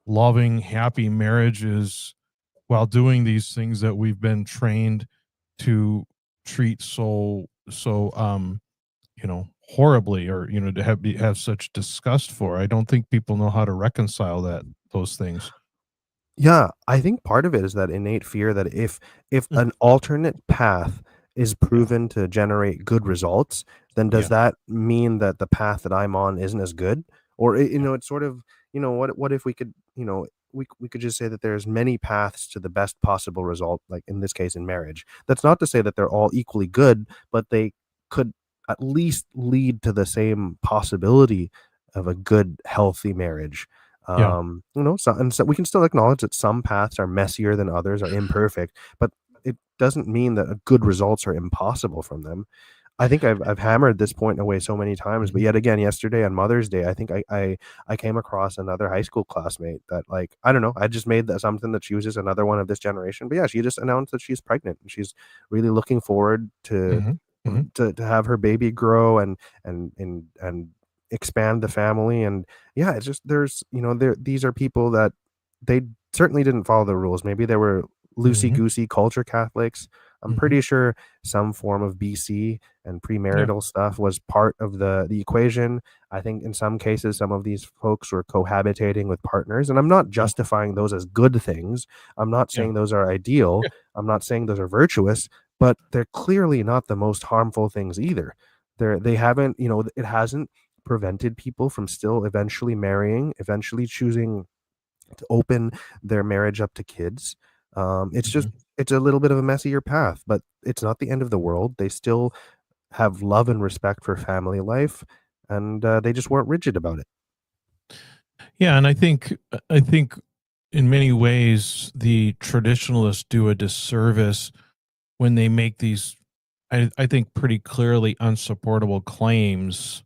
loving, happy marriages while doing these things that we've been trained to treat so horribly, or to have such disgust for. I don't think people know how to reconcile those things. Yeah, I think part of it is that innate fear that if an alternate path is Yeah, proven to generate good results, then does yeah, that mean that the path that I'm on isn't as good? Or yeah, it's sort of, what if we could, we could just say that there's many paths to the best possible result, like in this case in marriage. That's not to say that they're all equally good, but they could at least lead to the same possibility of a good, healthy marriage. yeah. So we can still acknowledge that some paths are messier than others, are imperfect, but it doesn't mean that good results are impossible from them. I think I've hammered this point away so many times, but Mhm. yet again, yesterday on Mother's Day, I think I came across another high school classmate that, like, I don't know, I just made the assumption that she was just another one of this generation. But yeah, she just announced that she's pregnant and she's really looking forward to Mhm. Mhm. have her baby grow and expand the family. And yeah, it's just there's these are people that they certainly didn't follow the rules. Maybe they were loosey Mhm. goosey culture Catholics. I'm Mhm. pretty sure some form of BC and Yeah. premarital stuff was part of the equation. I think in some cases, some of these folks were cohabitating with partners, and I'm not Yeah. justifying those as good things. I'm not Yeah. saying those are ideal. Yeah. I'm not saying those are virtuous, but they're clearly not the most harmful things either. They haven't, it hasn't prevented people from still eventually marrying, eventually choosing to open their marriage up to kids. It's just Mhm. it's a little bit of a messier path, but it's not the end of the world. They still have love and respect for family life, and they just weren't rigid about it. Yeah, and I think in many ways the traditionalists do a disservice when they make these, I think, pretty clearly unsupportable claims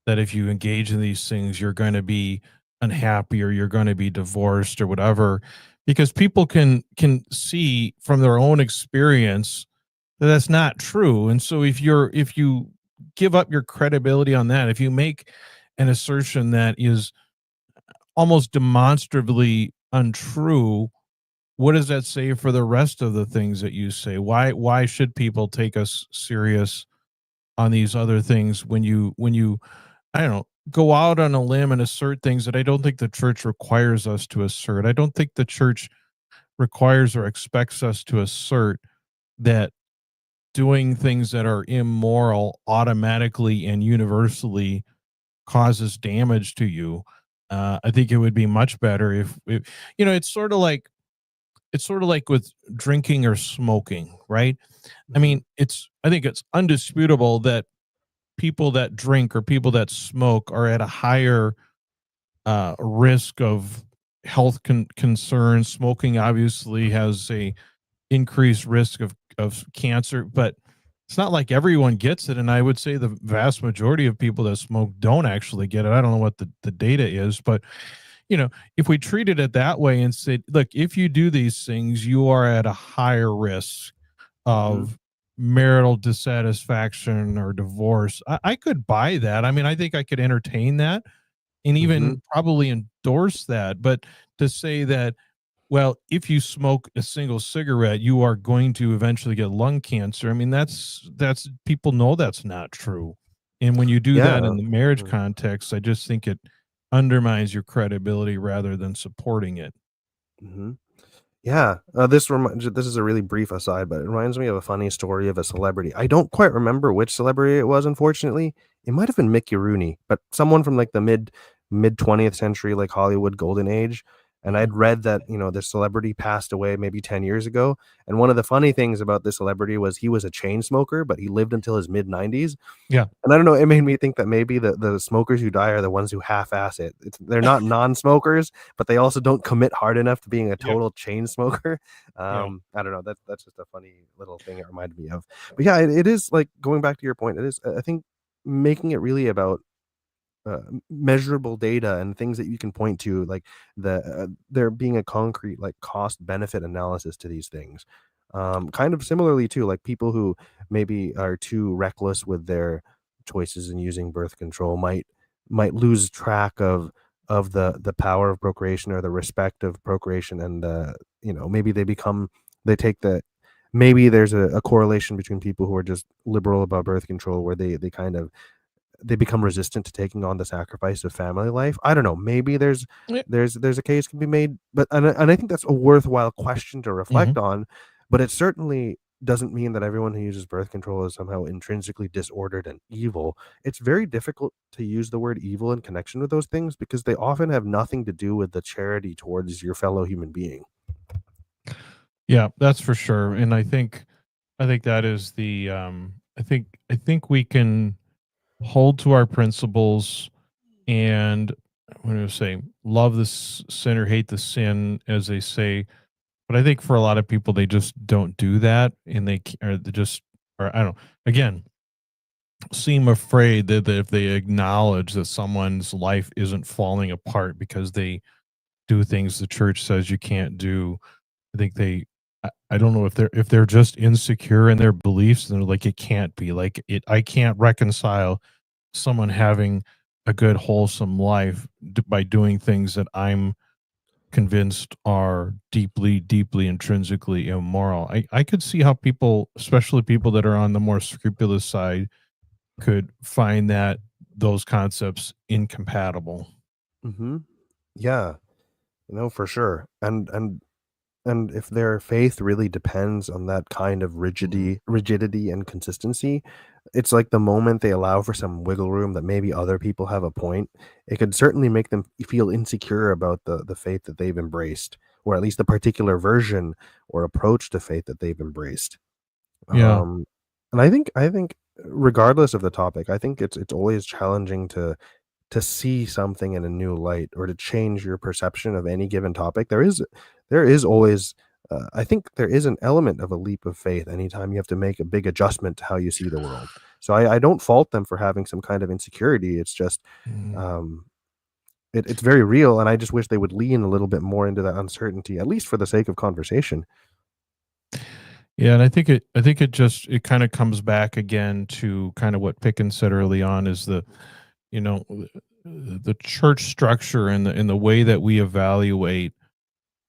that if you engage in these things, you're going to be unhappy, or you're going to be divorced, or whatever, because people can see from their own experience that that's not true. And so if you give up your credibility on that, if you make an assertion that is almost demonstrably untrue, what does that say for the rest of the things that you say? Why should people take us serious on these other things when you I don't know, go out on a limb and assert things that I don't think the church requires us to assert. I don't think the church requires or expects us to assert that doing things that are immoral automatically and universally causes damage to you. I think it would be much better if it's sort of like with drinking or smoking, right? I Mhm. mean, I think it's undisputable that people that drink or people that smoke are at a higher risk of health concerns. Smoking obviously has a increased risk of cancer, but it's not like everyone gets it. And I would say the vast majority of people that smoke don't actually get it. I don't know what the data is, but if we treated it that way and said, look, if you do these things, you are at a higher risk Mhm. of marital dissatisfaction or divorce. I could buy that. I mean, I think I could entertain that and Mhm. even probably endorse that. But to say that, well, if you smoke a single cigarette, you are going to eventually get lung cancer. I mean, that's people know that's not true. And when you do that Yeah. in the marriage Mhm. context, I just think it undermines your credibility rather than supporting it. Mhm. Yeah, this is a really brief aside, but it reminds me of a funny story of a celebrity. I don't quite remember which celebrity it was, unfortunately. It might have been Mickey Rooney, but someone from like the mid mid 20th century, like Hollywood golden age. And I'd read that, this celebrity passed away maybe 10 years ago. And one of the funny things about this celebrity was he was a chain smoker, but he lived until his mid 90s. Yeah. And I don't know, it made me think that maybe the smokers who die are the ones who half-ass it. They're not non-smokers, but they also don't commit hard enough to being a Yeah. total chain smoker. Yeah. I don't know. That's just a funny little thing it reminded me of. But yeah, it is like going back to your point. It is, I think, making it really about measurable data and things that you can point to, like there being a concrete like cost benefit analysis to these things. Kind of similarly too, like people who maybe are too reckless with their choices in using birth control might lose track of the power of procreation or the respect of procreation, and maybe they take the maybe there's a correlation between people who are just liberal about birth control where they become resistant to taking on the sacrifice of family life. I don't know. Maybe Yeah. there's a case can be made, but and I think that's a worthwhile question to Hmm. reflect on. But it certainly doesn't mean that everyone who uses birth control is somehow intrinsically disordered and evil. It's very difficult to use the word evil in connection with those things because they often have nothing to do with the charity towards your fellow human being. Yeah, that's for sure. And I think that is I think we can hold to our principles, and I'm going to say love the sinner, hate the sin, as they say. But I think for a lot of people, they just don't do that, and or they just, or I don't know, again, seem afraid that if they acknowledge that someone's life isn't falling apart because they do things the church says you can't do. I think I don't know if they're just insecure in their beliefs, and they're like, it can't be like it. I can't reconcile someone having a good wholesome life by doing things that I'm convinced are deeply, deeply intrinsically immoral. I could see how people, especially people that are on the more scrupulous side, could find that those concepts incompatible. Hmm. Yeah, for sure. And if their faith really depends on that kind of Mhm. rigidity and consistency, it's like the moment they allow for some wiggle room that maybe other people have a point, it could certainly make them feel insecure about the faith that they've embraced, or at least the particular version or approach to faith that they've embraced. Yeah. Um, and I think regardless of the topic, I think it's always challenging to see something in a new light or to change your perception of any given topic. There is always I think there is an element of a leap of faith anytime you have to make a big adjustment to how you see the world. So I don't fault them for having some kind of insecurity. It's just Mhm. um, it's very real, and I just wish they would lean a little bit more into that uncertainty, at least for the sake of conversation. Yeah, and I think it kind of comes back again to kind of what Pickens said early on, is the church structure and the way that we evaluate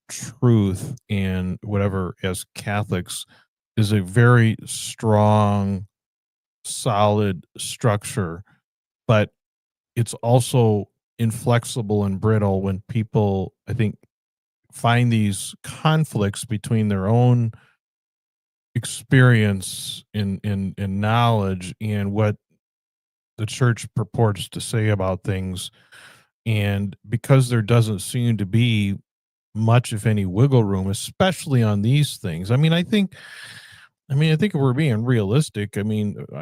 truth and whatever as Catholics is a very strong, solid structure, but it's also inflexible and brittle when people, I think, find these conflicts between their own experience in knowledge and what the church purports to say about things. And because there doesn't seem to be much, if any, wiggle room, especially on these things. I think if we're being realistic,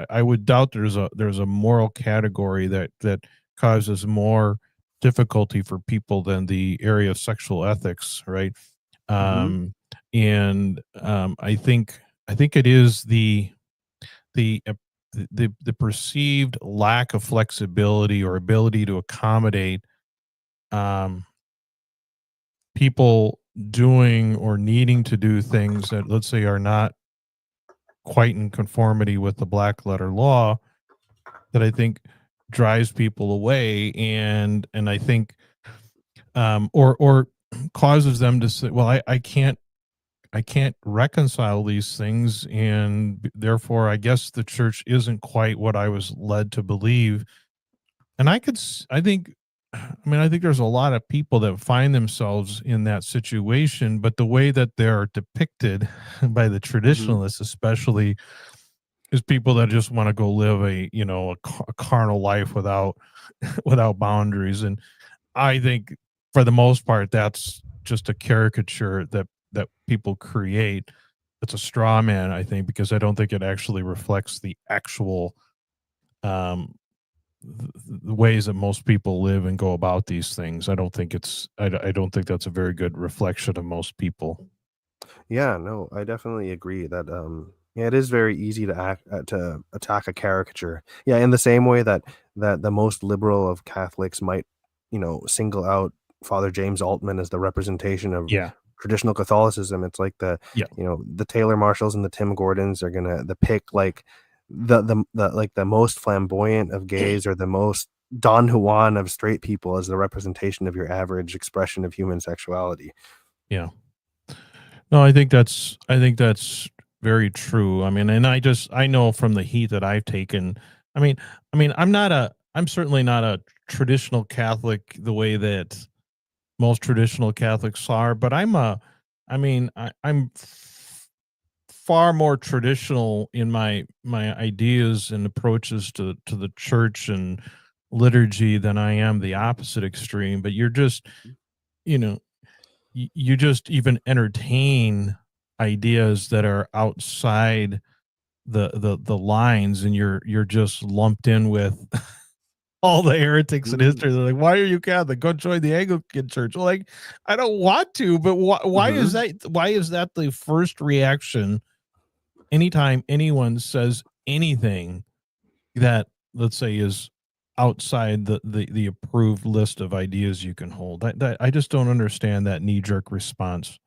I would doubt there's a moral category that causes more difficulty for people than the area of sexual ethics, right? Hmm. Um, and I think it is the uh, the perceived lack of flexibility or ability to accommodate um, people doing or needing to do things that, let's say, are not quite in conformity with the black letter law, that I think drives people away. And I think or causes them to say, well, I can't reconcile these things, and therefore I guess the church isn't quite what I was led to believe. And I think, I think there's a lot of people that find themselves in that situation, but the way that they're depicted by the Hmm. traditionalists, especially, is people that just want to go live a carnal life without without boundaries. And I think for the most part that's just a caricature that people create. It's a straw man, I think, because I don't think it actually reflects the actual um the ways that most people live and go about these things. I don't think I don't think that's a very good reflection of most people. Yeah, no, I definitely agree that yeah, it is very easy to attack a caricature. Yeah, in the same way that the most liberal of Catholics might, single out Father James Altman as the representation of Yeah. traditional Catholicism. It's like Yeah. the Taylor Marshalls and the Tim Gordons are gonna the pick like the most flamboyant of gays or the most Don Juan of straight people as the representation of your average expression of human sexuality. Yeah. No, I think that's very true. I mean, and I know from the heat that I've taken. I mean, I'm certainly not a traditional Catholic the way that most traditional Catholics are, but I'm far more traditional in my ideas and approaches to the church and liturgy than I am the opposite extreme. But you're just, you know, you just even entertain ideas that are outside the lines, and you're just lumped in with all the heretics in history. They're like, why are you Catholic? Go join the Anglican Church. Well, like, I don't want to, but Mm-hmm. why is that the first reaction anytime anyone says anything that, let's say, is outside the approved list of ideas you can hold? I just don't understand that knee-jerk response.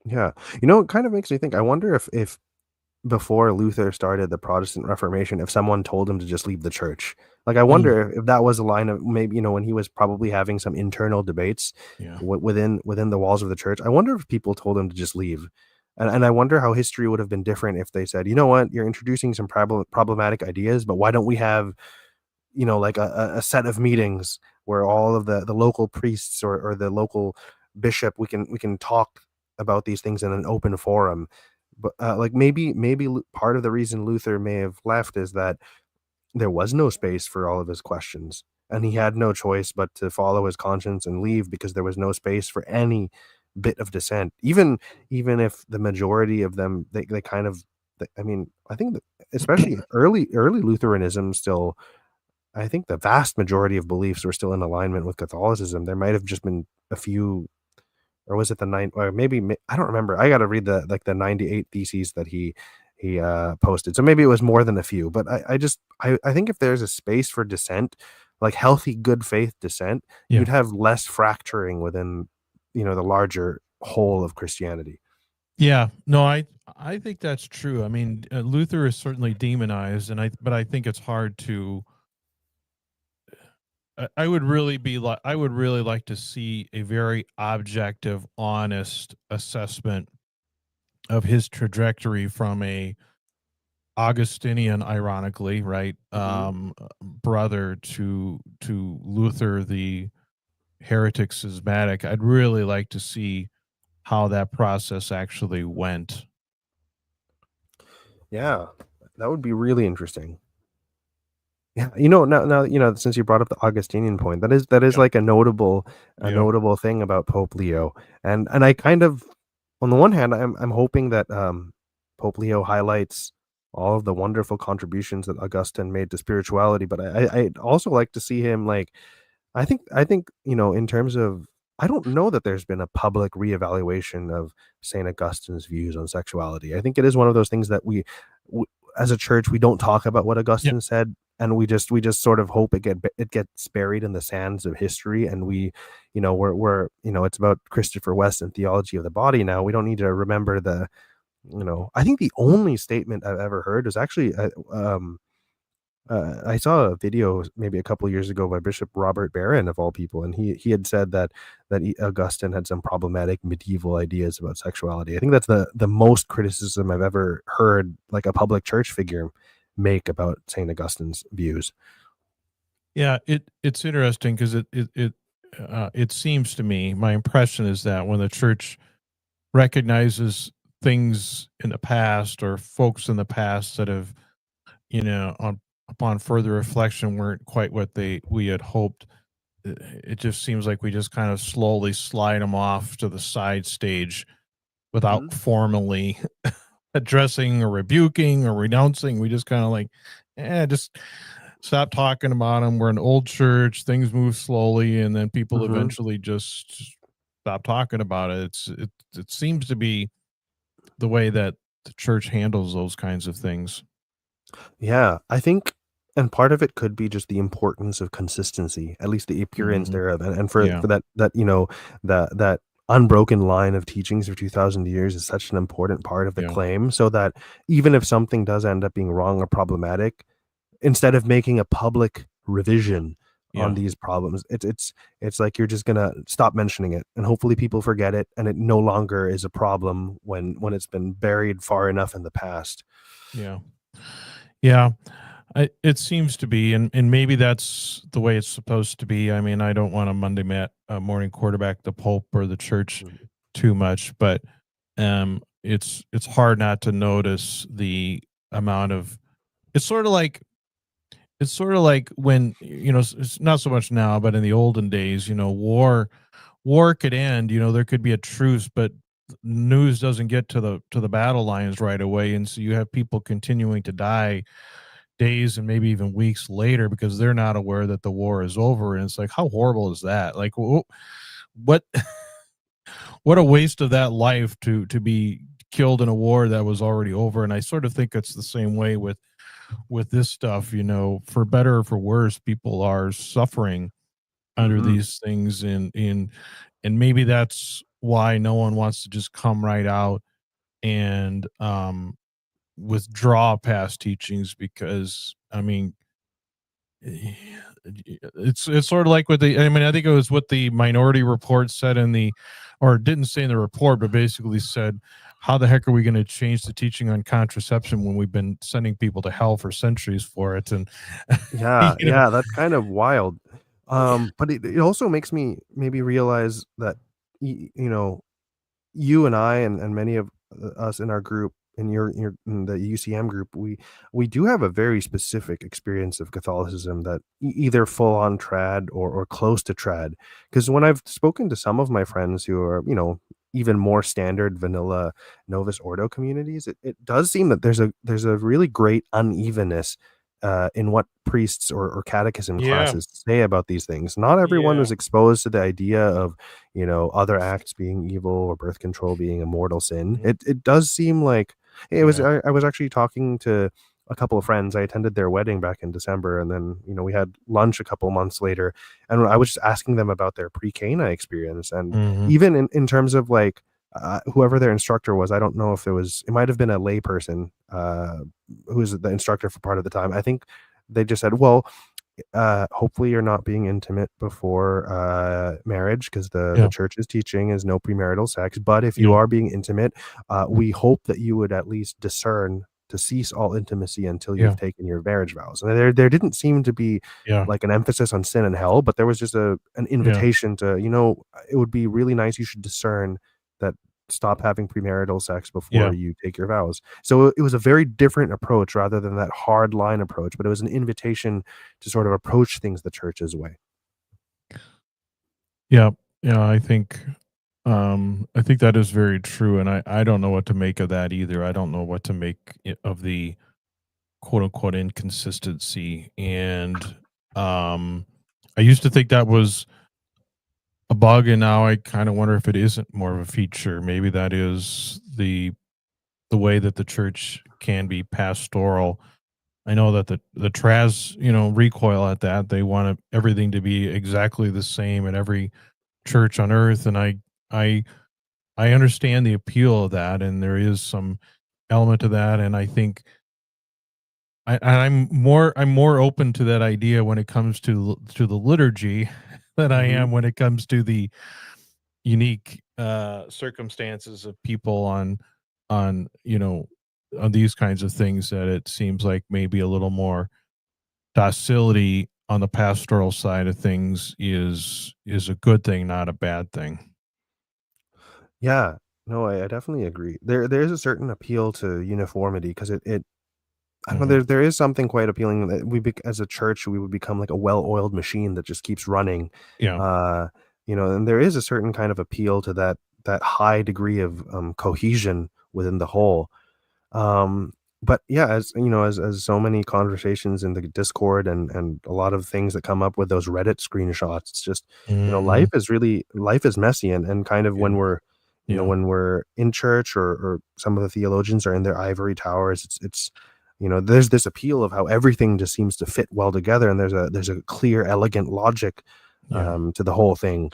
Yeah. It kind of makes me think, I wonder if before Luther started the Protestant Reformation, if someone told him to just leave the church. Like, I Mm, wonder if that was a line of maybe, when he was probably having some internal debates yeah. within the walls of the church. I wonder if people told him to just leave. And I wonder how history would have been different if they said, you know what, you're introducing some problematic ideas, but why don't we have, like a set of meetings where all of the local priests or the local bishop, we can talk about these things in an open forum. But like maybe part of the reason Luther may have left is that there was no space for all of his questions, and he had no choice but to follow his conscience and leave because there was no space for any bit of dissent, even if the majority of them, they kind of, I mean, I think that especially early Lutheranism still, I think the vast majority of beliefs were still in alignment with Catholicism. There might have just been a few, or was it the nine, or maybe I don't remember. I got to read the 98 theses that he posted. So maybe it was more than a few, but I think if there's a space for dissent, like healthy good faith dissent, Yeah. you'd have less fracturing within, the larger whole of Christianity. Yeah. No, I think that's true. I mean, Luther is certainly demonized, but I think it's hard to. I would really I would really like to see a very objective, honest assessment of his trajectory from a Augustinian, ironically, right, Mhm. brother to Luther, the heretic schismatic. I'd really like to see how that process actually went. Yeah, that would be really interesting. Yeah, now since you brought up the Augustinian point, that is Yeah. like a Yeah. notable thing about Pope Leo, and I kind of, on the one hand, I'm hoping that Pope Leo highlights all of the wonderful contributions that Augustine made to spirituality, but I'd also like to see him, like, I think in terms of, I don't know that there's been a public reevaluation of Saint Augustine's views on sexuality. I think it is one of those things that w as a church, we don't talk about what Yeah. Augustine said, and we just sort of hope it gets buried in the sands of history, and we're it's about Christopher West and theology of the body now. We don't need to remember I think the only statement I've ever heard was actually I saw a video maybe a couple years ago by Bishop Robert Barron, of all people, and he had said that Augustine had some problematic medieval ideas about sexuality. I think that's the most criticism I've ever heard, like, a public church figure make about Saint Augustine's views. Yeah, it's interesting because it seems to me, my impression is that when the church recognizes things in the past or folks in the past that have, on upon further reflection weren't quite what they we had hoped, it just seems like we just kind of slowly slide them off to the side stage without Mhm. formally addressing or rebuking or renouncing. We just kind of like, just stop talking about them. We're an old church. Things move slowly, and then people Mhm. eventually just stop talking about it. It seems to be the way that the church handles those kinds of things. Yeah, I think and part of it could be just the importance of consistency, at least the appearance Hmm. thereof, and Yeah, for that, that unbroken line of teachings for 2,000 years is such an important part of the yeah, claim, so that even if something does end up being wrong or problematic, instead of making a public revision on yeah, these problems, it's like you're just gonna stop mentioning it, and hopefully people forget it, and it no longer is a problem when it's been buried far enough in the past. yeah, yeah. It seems to be, and maybe that's the way it's supposed to be. I mean, I don't want to morning quarterback the Pope or the church Mhm. too much, but it's hard not to notice the amount of. It's sort of like when it's not so much now, but in the olden days, war could end. There could be a truce, but news doesn't get to the battle lines right away, and so you have people continuing to die days and maybe even weeks later because they're not aware that the war is over. And it's like, how horrible is that? Like, what what a waste of that life to be killed in a war that was already over. And I sort of think it's the same way with this stuff. For better or for worse, people are suffering under Mhm. these things, and maybe that's why no one wants to just come right out and withdraw past teachings, because I mean, it's sort of like I mean, I think it was what the Minority Report said or didn't say in the report, but basically said, how the heck are we going to change the teaching on contraception when we've been sending people to hell for centuries for it? And Yeah, you know, yeah, that's kind of wild. But it also makes me maybe realize that, you know, you and I and many of us in our group in your in the UCM group, we do have a very specific experience of Catholicism that either full on trad or close to trad. Because when I've spoken to some of my friends who are, even more standard vanilla Novus Ordo communities, it does seem that there's a really great unevenness in what priests or catechism yeah, classes say about these things. Not everyone yeah, is exposed to the idea of, other acts being evil or birth control being a mortal sin. mhm, It does seem like it was. yeah, I was actually talking to a couple of friends. I attended their wedding back in December, and then we had lunch a couple months later, and I was just asking them about their pre-Cana experience, and hmm, even in terms of like. Whoever their instructor was, I don't know if it might have been a layperson who was the instructor for part of the time. I think they just said, well, hopefully you're not being intimate before marriage, because the yeah, church's teaching is no premarital sex. But if you yeah, are being intimate, we hope that you would at least discern to cease all intimacy until yeah, you've taken your marriage vows. And there didn't seem to be yeah, like an emphasis on sin and hell, but there was just an yeah, invitation to, it would be really nice. You should discern that, stop having premarital sex before yeah, you take your vows. So it was a very different approach rather than that hard line approach, but it was an invitation to sort of approach things the church's way. yeah, yeah. I think that is very true, and I don't know what to make of that either. I don't know what to make of the quote unquote inconsistency. And um I used to think that was a bug, and now I kind of wonder if it isn't more of a feature. Maybe that is the way that the church can be pastoral. I know that the Traz, recoil at that. They want everything to be exactly the same in every church on earth, and I I understand the appeal of that, and there is some element to that, and I think I'm more open to that idea when it comes to the liturgy than I Mhm. am when it comes to the unique circumstances of people on on these kinds of things, that it seems like maybe a little more docility on the pastoral side of things is a good thing, not a bad thing. Yeah. No, I definitely agree. There's a certain appeal to uniformity because it I don't know, Mhm. there is something quite appealing that as a church, we would become like a well-oiled machine that just keeps running. Yeah. Uh, and there is a certain kind of appeal to that high degree of cohesion within the whole. Um, but yeah, as so many conversations in the Discord and a lot of things that come up with those Reddit screenshots, it's just, Mhm. life is messy and kind of Yeah. Yeah. when we're in church or some of the theologians are in their ivory towers, there's this appeal of how everything just seems to fit well together and there's a clear, elegant logic Yeah. to the whole thing.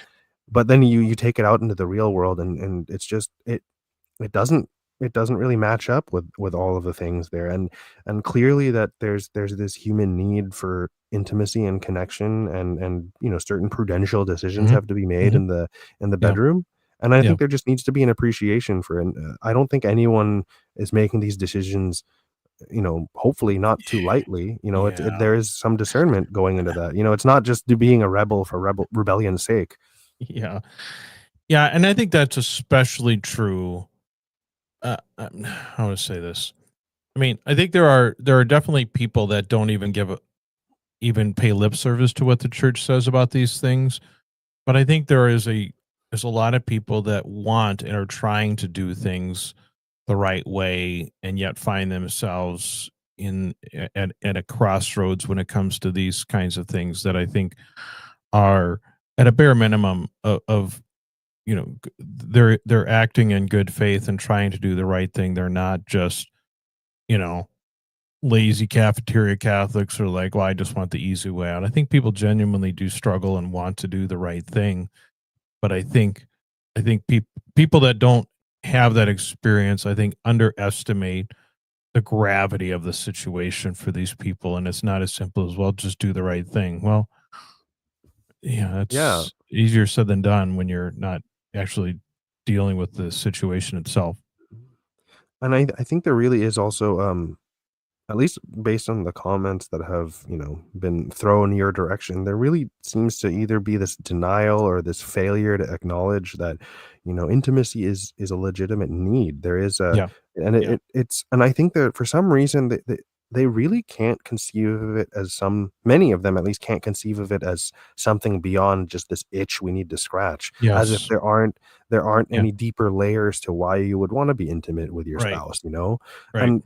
But then you take it out into the real world and it's just it doesn't it doesn't really match up with all of the things there, and clearly that there's this human need for intimacy and connection, and certain prudential decisions Mhm. have to be made Mhm. in the Yeah. bedroom, and I Yeah. think there just needs to be an appreciation for it. And I don't think anyone is making these decisions, hopefully not too lightly. Yeah. There is some discernment going into that. It's not just being a rebel for rebellion's sake. Yeah. Yeah, and I think that's especially true. How to say this? I mean, I think there are definitely people that don't even even pay lip service to what the church says about these things. But I think there's a lot of people that want and are trying to do things the right way, and yet find themselves at a crossroads when it comes to these kinds of things that I think are at a bare minimum of they're acting in good faith and trying to do the right thing. They're not just you know lazy cafeteria Catholics are like, well, I just want the easy way out. I think people genuinely do struggle and want to do the right thing, but I think people that don't have that experience, I think, underestimate the gravity of the situation for these people, and it's not as simple as, well, just do the right thing. Well, yeah, Yeah, it's easier said than done when you're not actually dealing with the situation itself. and I think there really is also at least based on the comments that have, been thrown your direction, there really seems to either be this denial or this failure to acknowledge that, intimacy is a legitimate need. There is a Yeah. and Yeah. and I think that for some reason they really can't conceive of it as many of them at least can't conceive of it as something beyond just this itch we need to scratch, as if Yes. there aren't Yeah. any deeper layers to why you would want to be intimate with your Right. spouse. Right. And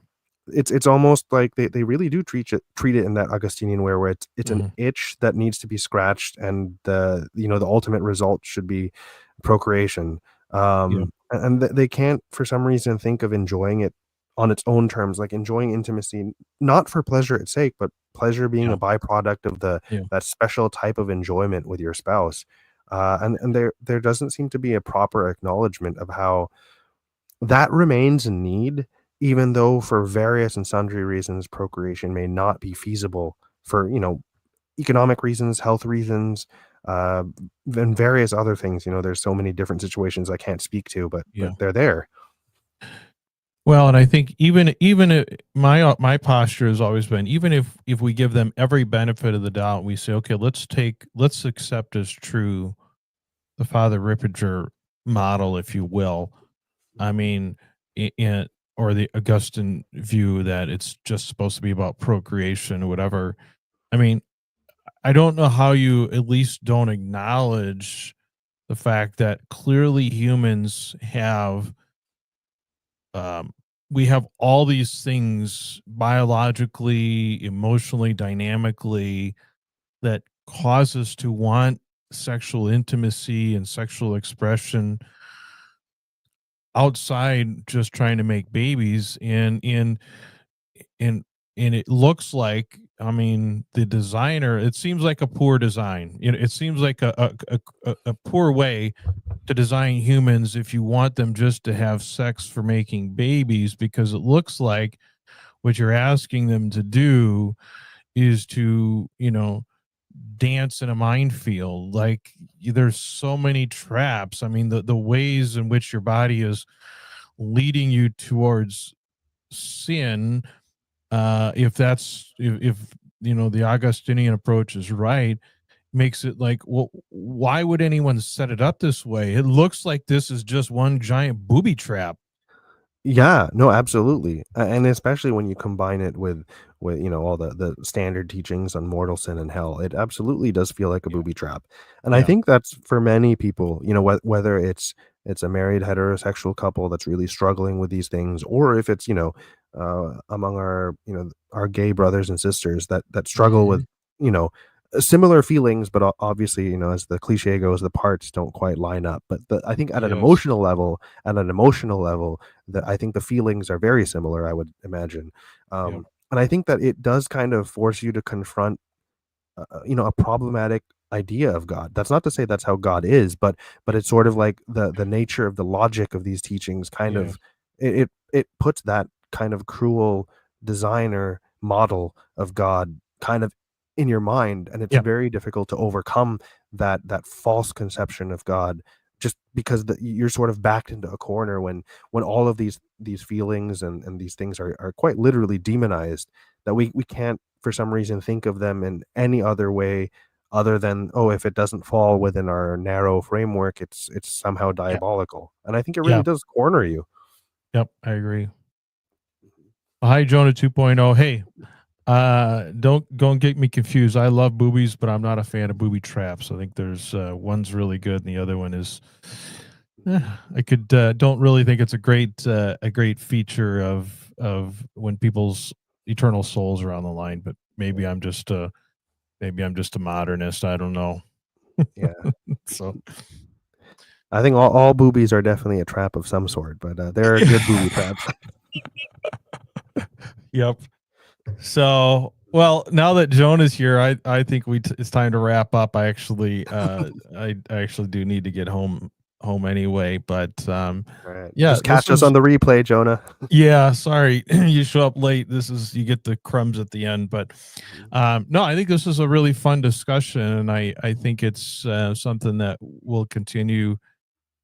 it's almost like they really do treat it in that Augustinian way where it's an Mhm. itch that needs to be scratched, and the ultimate result should be procreation. Yeah. And they can't for some reason think of enjoying it on its own terms, like enjoying intimacy not for pleasure its sake, but pleasure being Yeah. a byproduct of the Yeah. that special type of enjoyment with your spouse. And there doesn't seem to be a proper acknowledgement of how that remains a need, even though for various and sundry reasons, procreation may not be feasible for, economic reasons, health reasons, uh, and various other things. There's so many different situations I can't speak to, but Yeah. they're there. Well, and I think my posture has always been, even if we give them every benefit of the doubt, we say, okay, let's accept as true the Father Ripperger model, if you will. I mean, or the Augustine view that it's just supposed to be about procreation or whatever. I mean, I don't know how you at least don't acknowledge the fact that clearly humans have um, we have all these things biologically, emotionally, dynamically that cause us to want sexual intimacy and sexual expression outside just trying to make babies. And it looks like, I mean, the designer, it seems like a poor design. It seems like a poor way to design humans if you want them just to have sex for making babies, because it looks like what you're asking them to do is to, dance in a minefield. Like, there's so many traps. I mean, the ways in which your body is leading you towards sin, if the Augustinian approach is right, makes it like, well, why would anyone set it up this way? It looks like this is just one giant booby trap. Yeah, no, absolutely, and especially when you combine it with all the standard teachings on mortal sin and hell, it absolutely does feel like a Yeah. booby trap, and I Yeah. think that's for many people, whether it's a married heterosexual couple that's really struggling with these things, or if it's among our gay brothers and sisters that struggle with Mhm. you know similar feelings, but obviously as the cliche goes, the parts don't quite line up. But I think Yes. at an emotional level I think the feelings are very similar, I would imagine. Yep. And I think that it does kind of force you to confront a problematic idea of God. That's not to say that's how God is, but it's sort of like the nature of the logic of these teachings kind Yeah. of it puts that kind of cruel designer model of God kind of in your mind, and it's Yeah. very difficult to overcome that false conception of God just because you're sort of backed into a corner when all of these feelings and these things are quite literally demonized, that we can't for some reason think of them in any other way other than, oh, if it doesn't fall within our narrow framework, it's somehow Yeah. diabolical. And I think it really Yeah. does corner you. Yep. I agree. Hi, Jonah 2.0. Hey, don't get me confused. I love boobies, but I'm not a fan of booby traps. I think there's one's really good, and the other one is. eh, I could don't really think it's a great feature of when people's eternal souls are on the line. But maybe I'm just a modernist. I don't know. Yeah. So I think all boobies are definitely a trap of some sort, but there are good booby traps. yep. So, well, now that Joan is here, I think it's time to wrap up. I actually do need to get home anyway. But All right. yeah, Just this catch us was on the replay, Jonah. yeah. Sorry, you show up late. This is you get the crumbs at the end. But no, I think this is a really fun discussion, and I think it's something that we'll continue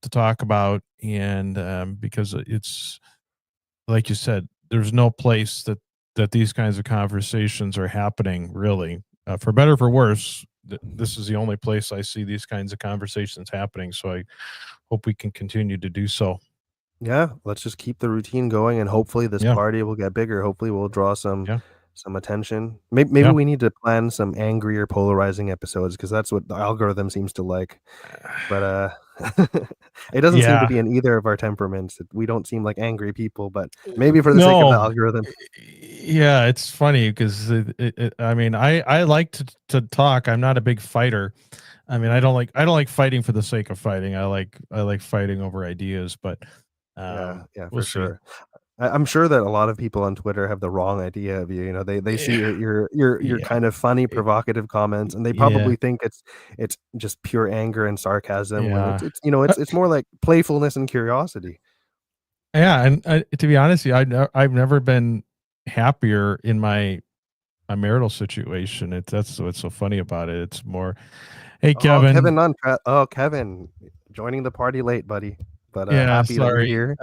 to talk about, and because it's like you said, there's no place that these kinds of conversations are happening really, for better or for worse. This is the only place I see these kinds of conversations happening. So I hope we can continue to do so. Yeah, let's just keep the routine going, and hopefully this Yeah, party will get bigger. Hopefully we'll draw yeah, some attention. Maybe yeah, we need to plan some angrier, polarizing episodes because that's what the algorithm seems to like. But it doesn't seem to yeah. be in either of our temperaments. We don't seem like angry people, but maybe for the sake of the No, algorithm. yeah, it's funny because I mean, I like to talk. I'm not a big fighter. I mean, Mhm. I don't like fighting for the sake of fighting. I like fighting over ideas, but Yeah, yeah, we'll for see. sure. I'm sure that a lot of people on Twitter have the wrong idea of you. You know, they see Yeah, your yeah, kind of funny, y- provocative comments, and they yeah, probably think it's just pure anger and sarcasm when yeah. it's more like playfulness and curiosity. Yeah, and to be honest, with you, I've never been happier in my marital situation. That's what's so funny about it. It's more, hey Oh, Kevin, Kevin, joining the party late, buddy, but yeah, happy that you're sorry, here.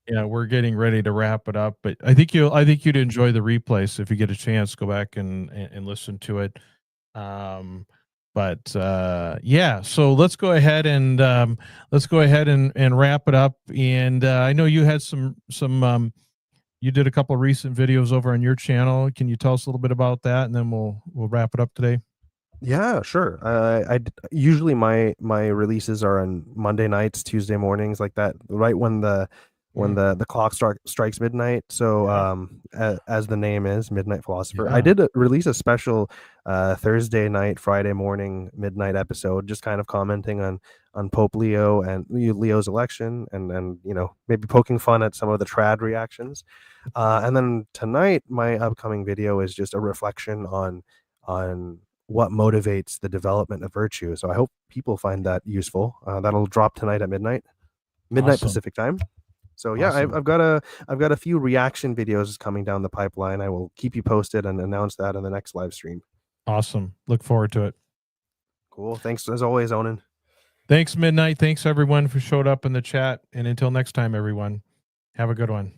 yeah, we're getting ready to wrap it up, but I think you'd enjoy the replay. So if you get a chance, go back and listen to it. Um, but yeah, so let's go ahead and wrap it up. And I know you had some you did a couple of recent videos over on your channel. Can you tell us a little bit about that, and then we'll wrap it up today? Yeah, sure. Usually my releases are on Monday nights, Tuesday mornings, like that, right when Mm, the clock strikes midnight. So, yeah, as the name is, Midnight Philosopher. I yeah, did release a special Thursday night, Friday morning, midnight episode, just kind of commenting on Pope Leo and Leo's election, and maybe poking fun at some of the trad reactions. And then tonight, my upcoming video is just a reflection on what motivates the development of virtue. So I hope people find that useful. That'll drop tonight at midnight awesome, Pacific time. So yeah, awesome, I've got a few reaction videos coming down the pipeline. I will keep you posted and announce that in the next live stream. awesome. Look forward to it. Cool. Thanks as always, Onan. Thanks, Midnight. Thanks everyone for showed up in the chat. And until next time, everyone, have a good one.